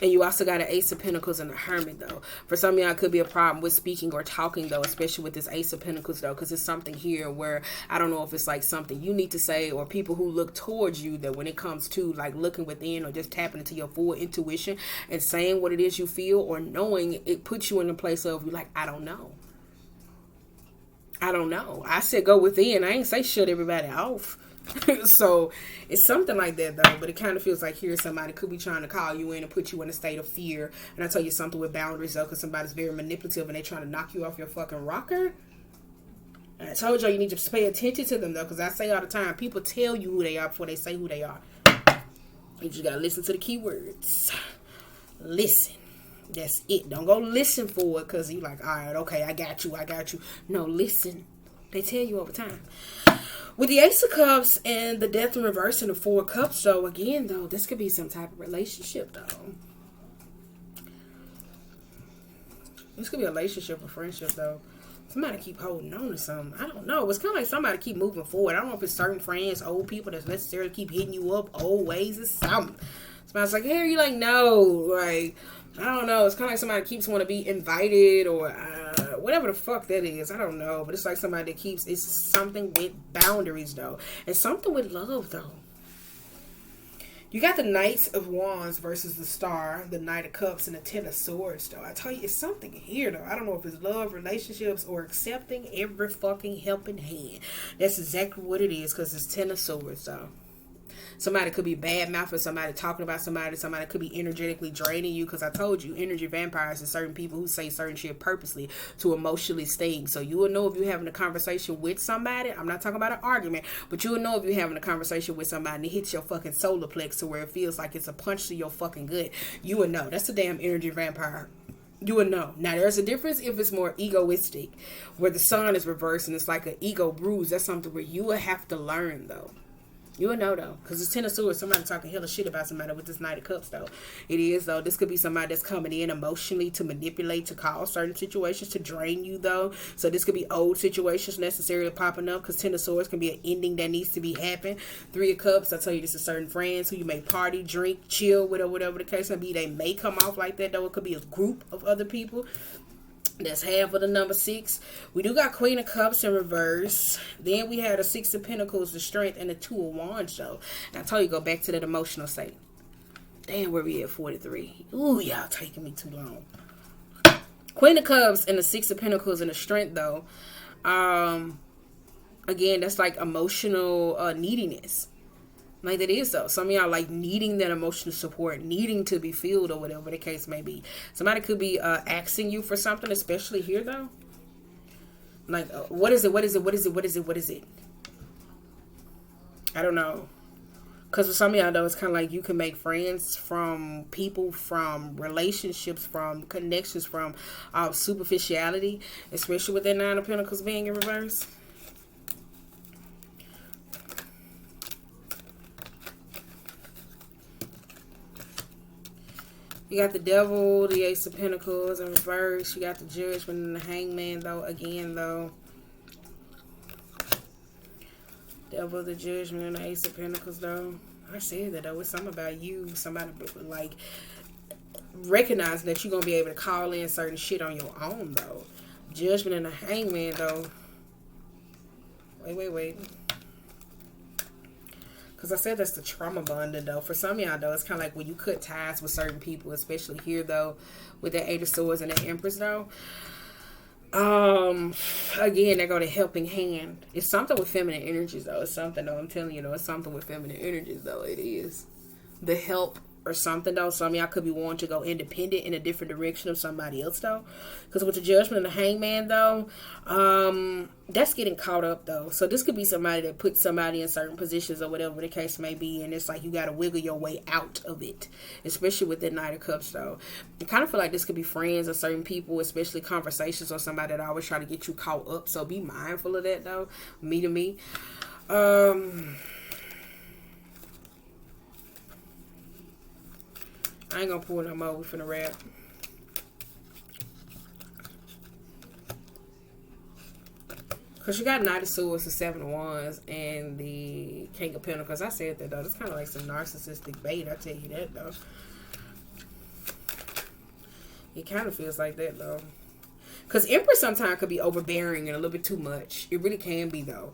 And you also got an Ace of Pentacles and a Hermit, though. For some of y'all, it could be a problem with speaking or talking, though. Especially with this Ace of Pentacles, though. Because it's something here where I don't know if it's like something you need to say. Or people who look towards you that when it comes to like looking within or just tapping into your full intuition and saying what it is you feel or knowing, it puts you in a place of, you're like, I don't know. I said go within. I ain't say shut everybody off. So it's something like that though. But it kind of feels like here somebody could be trying to call you in and put you in a state of fear. And I tell you something with boundaries though, because somebody's very manipulative and they trying to knock you off your fucking rocker. And I told you need to pay attention to them though, because I say all the time, people tell you who they are before they say who they are. You just gotta listen to the keywords. Listen. That's it. Don't go listen for it because you like, all right, okay, I got you. No, listen. They tell you over time. With the Ace of Cups and the Death in reverse and the Four of Cups, though, again, though, this could be some type of relationship, though. This could be a relationship or friendship, though. Somebody keep holding on to something. I don't know. It's kind of like somebody keep moving forward. I don't know if it's certain friends, old people that necessarily keep hitting you up, old ways or something. Somebody's like, hey, you like, no, like, I don't know. It's kind of like somebody keeps want to be invited or whatever the fuck that is. I don't know. But it's like somebody that keeps, it's something with boundaries, though. And something with love, though. You got the Knight of Wands versus the Star, the Knight of Cups, and the Ten of Swords, though. I tell you, it's something here, though. I don't know if it's love, relationships, or accepting every fucking helping hand. That's exactly what it is, because it's Ten of Swords, though. Somebody could be bad mouthing somebody, talking about somebody. Somebody could be energetically draining you. Because I told you, energy vampires are certain people who say certain shit purposely to emotionally sting. So you will know if you're having a conversation with somebody. I'm not talking about an argument. But you will know if you're having a conversation with somebody and it hits your fucking solar plex to where it feels like it's a punch to your fucking gut. You will know. That's a damn energy vampire. You would know. Now, there's a difference if it's more egoistic. Where the sun is reversed and it's like an ego bruise. That's something where you will have to learn, though. You will know, though, because it's Ten of Swords. Somebody talking hella shit about somebody with this Knight of Cups, though. It is, though. This could be somebody that's coming in emotionally to manipulate, to cause certain situations, to drain you, though. So this could be old situations necessarily popping up, because Ten of Swords can be an ending that needs to be happening. Three of Cups, I tell you, this is certain friends who you may party, drink, chill with, or whatever the case may be. They may come off like that, though. It could be a group of other people. That's half of the number 6. We do got Queen of Cups in reverse. Then we had a 6 of Pentacles, the Strength, and the 2 of Wands, though. And I told you, go back to that emotional state. Damn, where we at 43. Ooh, y'all taking me too long. Queen of Cups and the 6 of Pentacles and the Strength, though. Again, that's like emotional neediness. Like that is though. Some of y'all like needing that emotional support, needing to be filled or whatever the case may be. Somebody could be asking you for something, especially here though. Like, what is it? What is it? What is it? What is it? What is it? I don't know. Because for some of y'all though, it's kind of like you can make friends from people, from relationships, from connections, from superficiality, especially with that 9 of Pentacles being in reverse. You got the Devil, the Ace of Pentacles in reverse. You got the Judgment and the Hangman, though. Again, though. Devil, the Judgment, and the Ace of Pentacles, though. I said that though. It's something about you. Somebody like recognizing that you're gonna be able to call in certain shit on your own though. Judgment and the Hangman though. Wait. Because I said that's the trauma bonding though. For some of y'all though, it's kind of like when you cut ties with certain people, especially here though, with the Eight of Swords and the Empress though. Again, they go to helping hand. It's something with feminine energies though. It's something though. I'm telling you though, it's something with feminine energies though. It is the help or something though. Some of y'all could be wanting to go independent in a different direction of somebody else though. Because with the Judgment and the Hangman though, that's getting caught up though. So this could be somebody that puts somebody in certain positions or whatever the case may be, and it's like you got to wiggle your way out of it, especially with the Knight of Cups though. I kind of feel like this could be friends or certain people, especially conversations or somebody that always try to get you caught up. So be mindful of that though. Me to me. I ain't gonna pull no more. We finna wrap. Because you got Knight of Swords, the Seven of Wands, and the King of Pentacles. I said that, though. It's kind of like some narcissistic bait. I tell you that, though. It kind of feels like that, though. Because Empress sometimes could be overbearing and a little bit too much. It really can be, though.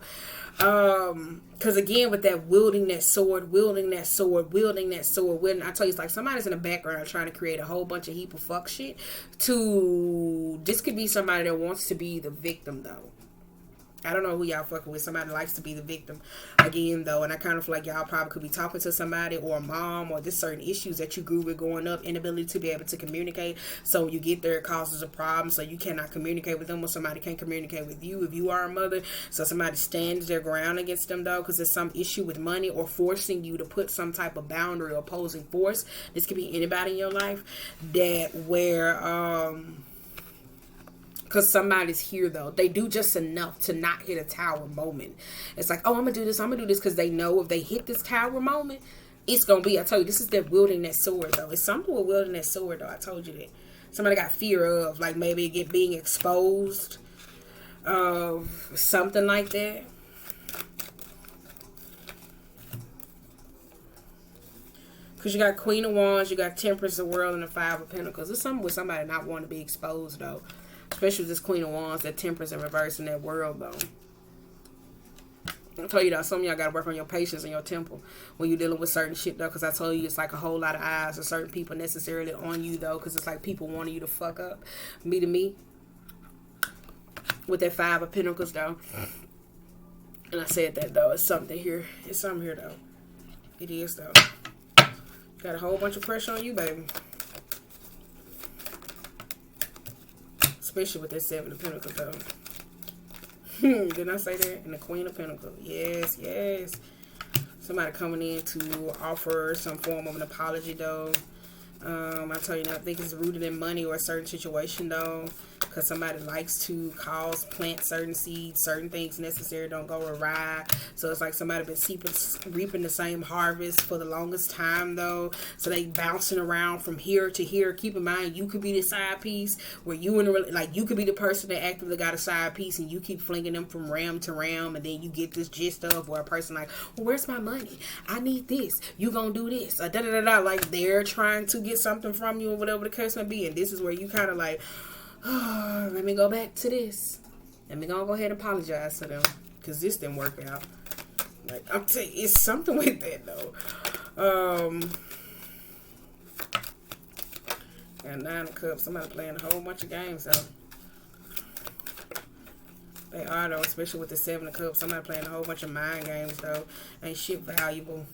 Because again, with that wielding that sword, I tell you, it's like somebody's in the background trying to create a whole bunch of heap of fuck shit. This could be somebody that wants to be the victim, though. I don't know who y'all fucking with. Somebody likes to be the victim again, though. And I kind of feel like y'all probably could be talking to somebody or a mom or just certain issues that you grew with growing up. Inability to be able to communicate. So when you get there, it causes a problem. So you cannot communicate with them, or somebody can't communicate with you if you are a mother. So somebody stands their ground against them, though, because there's some issue with money or forcing you to put some type of boundary or opposing force. This could be anybody in your life that where because somebody's here, though. They do just enough to not hit a tower moment. It's like, oh, I'm going to do this, because they know if they hit this tower moment, it's going to be, I told you, this is that wielding that sword, though. It's something with wielding that sword, though. I told you that. Somebody got fear of, like, maybe being exposed, something like that. Because you got Queen of Wands, you got Temperance, the World, and the Five of Pentacles. It's something with somebody not wanting to be exposed, though. Especially with this Queen of Wands, that Temperance in reverse in that World, though. I told you that some of y'all got to work on your patience and your temper when you're dealing with certain shit, though. Because I told you it's like a whole lot of eyes of certain people necessarily on you, though. Because it's like people wanting you to fuck up. Me to me. With that Five of Pentacles, though. And I said that, though. It's something here. It's something here, though. It is, though. Got a whole bunch of pressure on you, baby. Especially with that Seven of Pentacles, though. Didn't I say that? And the Queen of Pentacles. Yes. Somebody coming in to offer some form of an apology, though. I tell you, I think it's rooted in money or a certain situation, though. Because somebody likes to plant certain seeds, certain things necessary don't go awry. So it's like somebody been reaping the same harvest for the longest time, though. So they bouncing around from here to here. Keep in mind, you could be the side piece where you you could be the person that actively got a side piece, and you keep flinging them from ram to ram, and then you get this gist of where a person like, well, where's my money? I need this. You gonna do this? Like they're trying to get something from you or whatever the case may be, and this is where you kind of like, oh, let me go back to this. Let me go ahead and apologize to them, because this didn't work out. Like, I'm telling you, it's something with that, though. Got Nine of Cups. Somebody playing a whole bunch of games, though. They are, though, especially with the Seven of Cups. Somebody playing a whole bunch of mind games, though. Ain't shit valuable.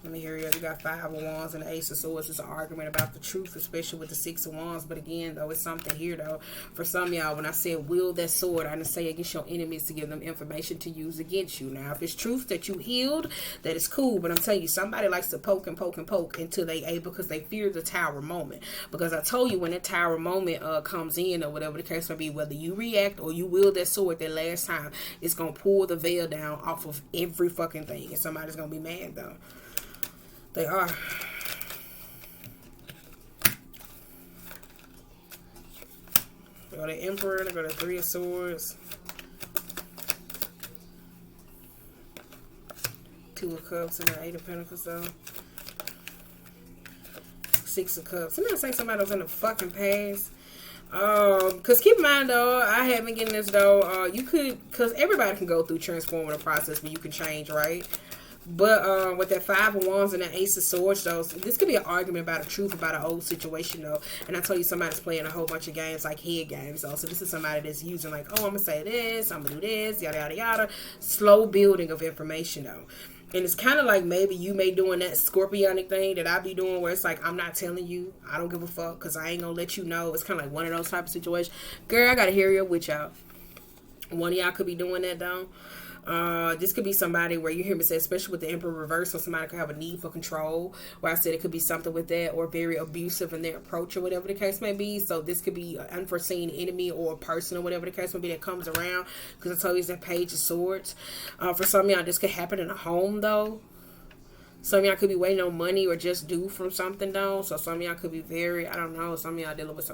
Let me hear you. You got Five of Wands and the Ace of Swords. It's an argument about the truth, especially with the Six of Wands. But again, though, it's something here, though. For some of y'all, when I said wield that sword, I didn't say against your enemies to give them information to use against you. Now, if it's truth that you healed, that is cool. But I'm telling you, somebody likes to poke until they able, because they fear the tower moment. Because I told you, when that tower moment comes in, or whatever the case may be, whether you react or you wield that sword that last time, it's going to pull the veil down off of every fucking thing. And somebody's going to be mad, though. They are. They go to Emperor. They go to Three of Swords. Two of Cups and the Eight of Pentacles, though. Six of Cups. Somebody say somebody was in the fucking past. Because keep in mind, though, I have been getting this, though. You could, because everybody can go through transformative process where you can change, right? But with that Five of Wands and that Ace of Swords, though, this could be an argument about a truth about an old situation, though. And I told you somebody's playing a whole bunch of games, like head games, though. So this is somebody that's using, like, oh, I'm going to say this, I'm going to do this, yada, yada, yada. Slow building of information, though. And it's kind of like maybe you may doing that scorpionic thing that I be doing where it's like, I'm not telling you. I don't give a fuck because I ain't going to let you know. It's kind of like one of those type of situations. Girl, I got to hear you with y'all. One of y'all could be doing that, though. This could be somebody where you hear me say, especially with the Emperor reverse, so somebody could have a need for control, where I said it could be something with that, or very abusive in their approach, or whatever the case may be. So this could be an unforeseen enemy or a person, or whatever the case may be, that comes around, because I told you it's that Page of Swords. For some of y'all, this could happen in a home, though. Some of y'all could be waiting on money or just due from something, though. So some of y'all could be very, I don't know, some of y'all dealing with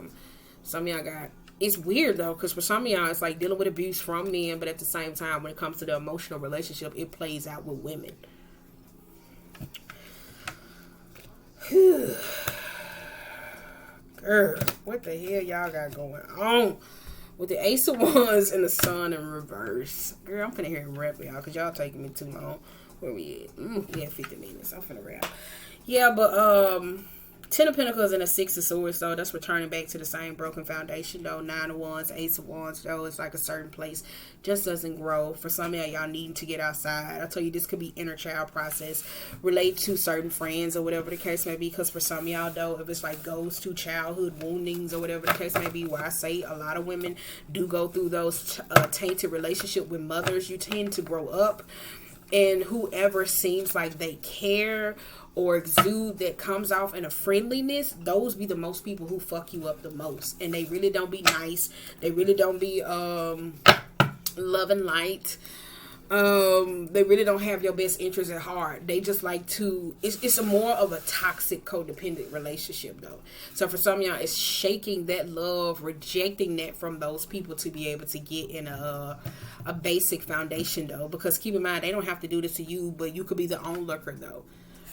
some of y'all got, it's weird, though, because for some of y'all, it's like dealing with abuse from men, but at the same time, when it comes to the emotional relationship, it plays out with women. Girl, what the hell y'all got going on? With the Ace of Wands and the Sun in reverse. Girl, I'm finna hear it rap, y'all, because y'all taking me too long. Where we at? Yeah, 50 minutes. I'm finna rap. Yeah, but, Ten of Pentacles and a Six of Swords, though, that's returning back to the same broken foundation, though. Nine of Wands, Ace of Wands, though, it's like a certain place just doesn't grow. For some of y'all needing to get outside. I tell you, this could be inner child process related to certain friends or whatever the case may be, because for some of y'all, though, if it's like goes to childhood woundings or whatever the case may be, where I say a lot of women do go through those tainted relationship with mothers, you tend to grow up, and whoever seems like they care or exude that comes off in a friendliness, those be the most people who fuck you up the most. And they really don't be nice. They really don't be love and light. They really don't have your best interest at heart. They just like to, it's a more of a toxic codependent relationship, though. So for some of y'all, it's shaking that love, rejecting that from those people to be able to get in a basic foundation, though. Because keep in mind, they don't have to do this to you, but you could be the onlooker, though.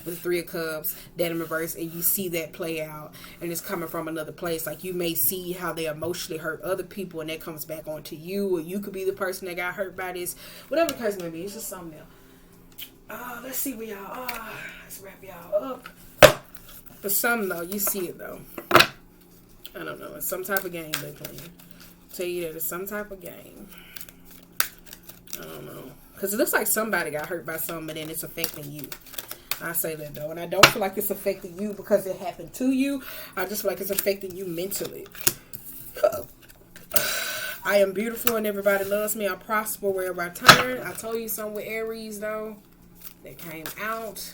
With the Three of Cups, that in reverse, and you see that play out, and it's coming from another place. Like, you may see how they emotionally hurt other people, and that comes back onto you, or you could be the person that got hurt by this. Whatever the case may be, it's just something else. Let's see where y'all are. Let's wrap y'all up. For some, though, you see it, though. I don't know. It's some type of game they playing. Tell you that it's some type of game. I don't know. Because it looks like somebody got hurt by something, and then it's affecting you. I say that, though, and I don't feel like it's affecting you because it happened to you. I just feel like it's affecting you mentally. I am beautiful and everybody loves me. I prosper wherever I turn. I told you something with Aries, though, that came out.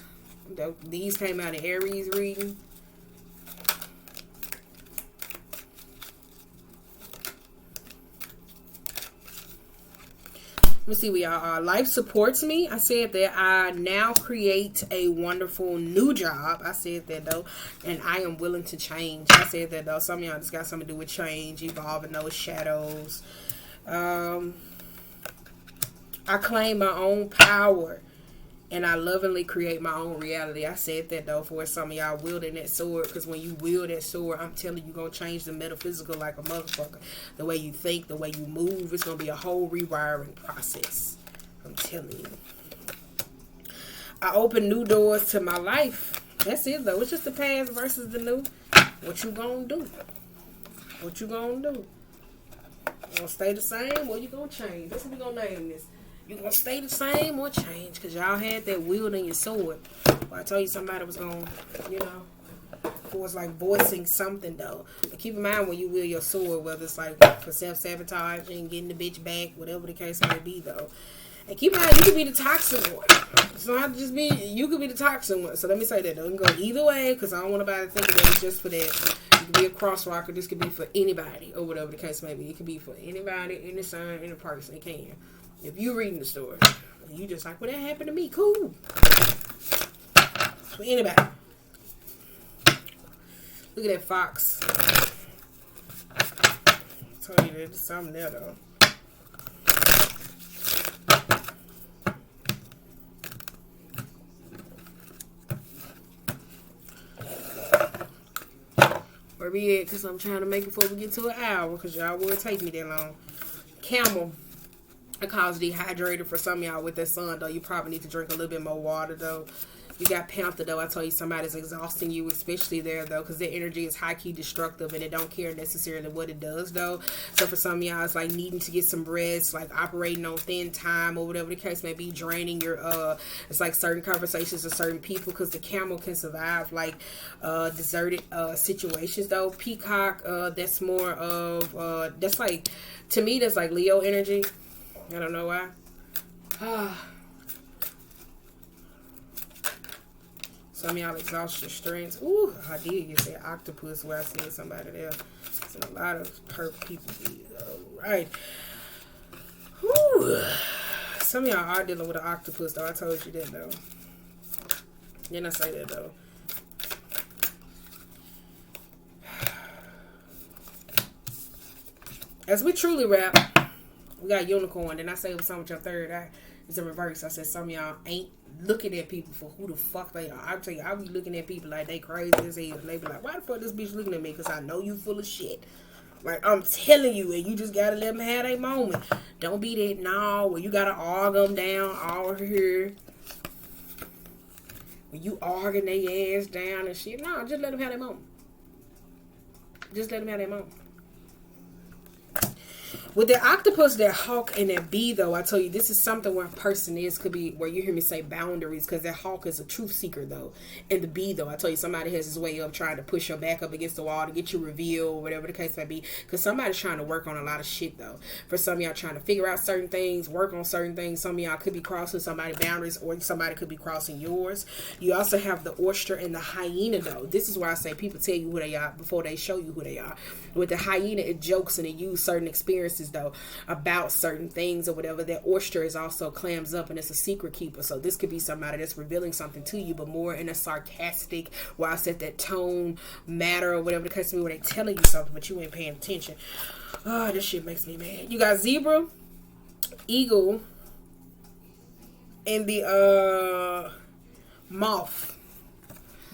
These came out of Aries reading. Let's see where y'all are. Life supports me. I said that. I now create a wonderful new job. I said that, though. And I am willing to change. I said that, though. Some of y'all just got something to do with change, evolving those shadows. I claim my own power. And I lovingly create my own reality. I said that, though, for some of y'all wielding that sword. Because when you wield that sword, I'm telling you, you're going to change the metaphysical like a motherfucker. The way you think, the way you move. It's going to be a whole rewiring process. I'm telling you. I open new doors to my life. That's it, though. It's just the past versus the new. What you going to do? What you going to do? You going to stay the same or you going to change? That's what we going to name this. You gonna stay the same or change? Because y'all had that wielding your sword. Well, I told you somebody was gonna, you know, was like voicing something, though. But keep in mind when you wield your sword, whether it's like for self-sabotage and getting the bitch back, whatever the case may be, though. And keep in mind, you could be the toxic one. It's not have to just be, you could be the toxic one. So let me say that. Don't go either way, because I don't want nobody to think that it's just for that. You could be a crosswalker. This could be for anybody, or whatever the case may be. It could be for anybody, any sign, any person. It can. If you reading the story, and you just like, well, that happened to me. Cool. For anybody. Look at that fox. I told you there's something there, though. Where we at? Because I'm trying to make it before we get to an hour. Because y'all will take me that long. Camel. It causes dehydrated for some of y'all with that sun, though. You probably need to drink a little bit more water, though. You got Panther, though. I told you somebody's exhausting you, especially there, though, because their energy is high-key destructive, and it don't care necessarily what it does, though. So for some of y'all, it's like needing to get some rest, like operating on thin time, or whatever the case may be, draining your, it's like certain conversations with certain people, because the camel can survive, like, deserted situations, though. Peacock, that's more of, that's like, to me, that's like Leo energy. I don't know why. Some of y'all exhaust your strength. Ooh, I did get that octopus where I seen somebody there. So a lot of perp people be alright. Whew. Some of y'all are dealing with an octopus, though. I told you that, though. Didn't I say that, though? As we truly wrap, we got unicorn. Then I say it was something with your third eye. It's a reverse. I said some of y'all ain't looking at people for who the fuck they are. I tell you, I be looking at people like they crazy as hell. And they be like, why the fuck this bitch looking at me? Because I know you full of shit. Like, I'm telling you, and you just gotta let them have their moment. Don't be that, no, where you gotta argue them down all here. When you arguing their ass down and shit. No, just let them have their moment. Just let them have their moment. With that octopus, that hawk, and that bee, though, I tell you, this is something where a person is, could be, where you hear me say boundaries, because that hawk is a truth seeker, though. And the bee, though, I tell you, somebody has his way of trying to push your back up against the wall to get you revealed, whatever the case may be, because somebody's trying to work on a lot of shit, though. For some of y'all trying to figure out certain things, work on certain things. Some of y'all could be crossing somebody's boundaries, or somebody could be crossing yours. You also have the oyster and the hyena, though. This is why I say people tell you who they are before they show you who they are. With the hyena, it jokes and it uses certain experiences, though, about certain things or whatever. That oyster is also clams up and it's a secret keeper. So this could be somebody that's revealing something to you, but more in a sarcastic, where I said that tone matter or whatever the case may be, where they telling you something but you ain't paying attention. Oh, this shit makes me mad. You got zebra, eagle, and the moth.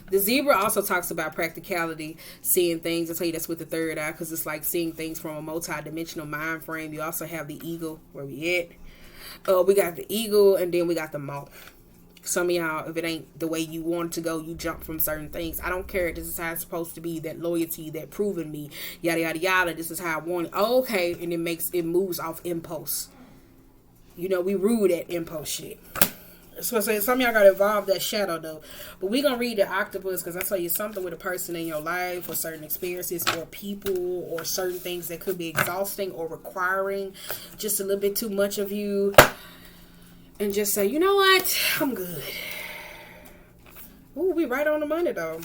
The zebra also talks about practicality, seeing things. I tell you, that's with the third eye, because it's like seeing things from a multi-dimensional mind frame. You also have the eagle, where we at. We got the eagle, and then we got the moth. Some of y'all, if it ain't the way you want it to go, you jump from certain things. I don't care. This is how it's supposed to be. That loyalty, that proving me, yada yada yada. This is how I want it. Oh, okay, and it moves off impulse. You know, we rule that impulse shit. So some of y'all got to evolve that shadow, though. But we're going to read the octopus, because I tell you something with a person in your life, or certain experiences, or people, or certain things that could be exhausting or requiring just a little bit too much of you. And just say, you know what? I'm good. Ooh, we right on the money, though.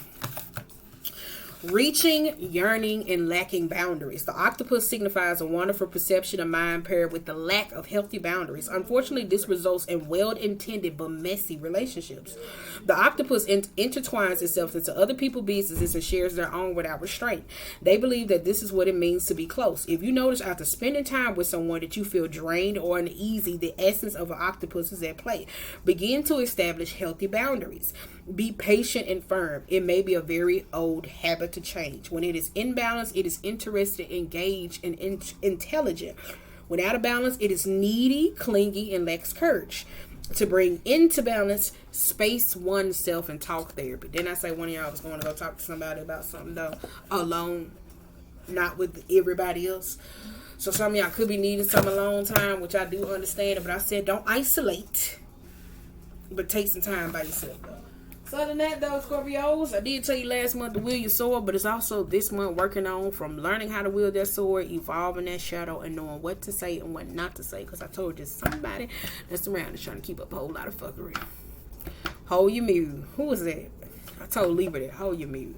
Reaching, yearning, and lacking boundaries. The octopus signifies a wonderful perception of mind paired with the lack of healthy boundaries. Unfortunately, this results in well-intended but messy relationships. The octopus intertwines itself into other people's businesses and shares their own without restraint. They believe that this is what it means to be close. If you notice after spending time with someone that you feel drained or uneasy, the essence of an octopus is at play. Begin to establish healthy boundaries. Be patient and firm. It may be a very old habit to change. When it is in balance, it is interested, engaged, and intelligent. When out of balance, it is needy, clingy, and lacks courage. To bring into balance, space oneself and talk therapy. Then I say one of y'all was going to go talk to somebody about something, though, alone, not with everybody else. So some of y'all could be needing some alone time, which I do understand. But I said don't isolate, but take some time by yourself, though. So other than that, though, Scorpios, I did tell you last month to wield your sword, but it's also this month working on from learning how to wield that sword, evolving that shadow, and knowing what to say and what not to say. Because I told you somebody that's around is trying to keep up a whole lot of fuckery. Hold your mule. Who was that? I told Libra that. Hold your mule.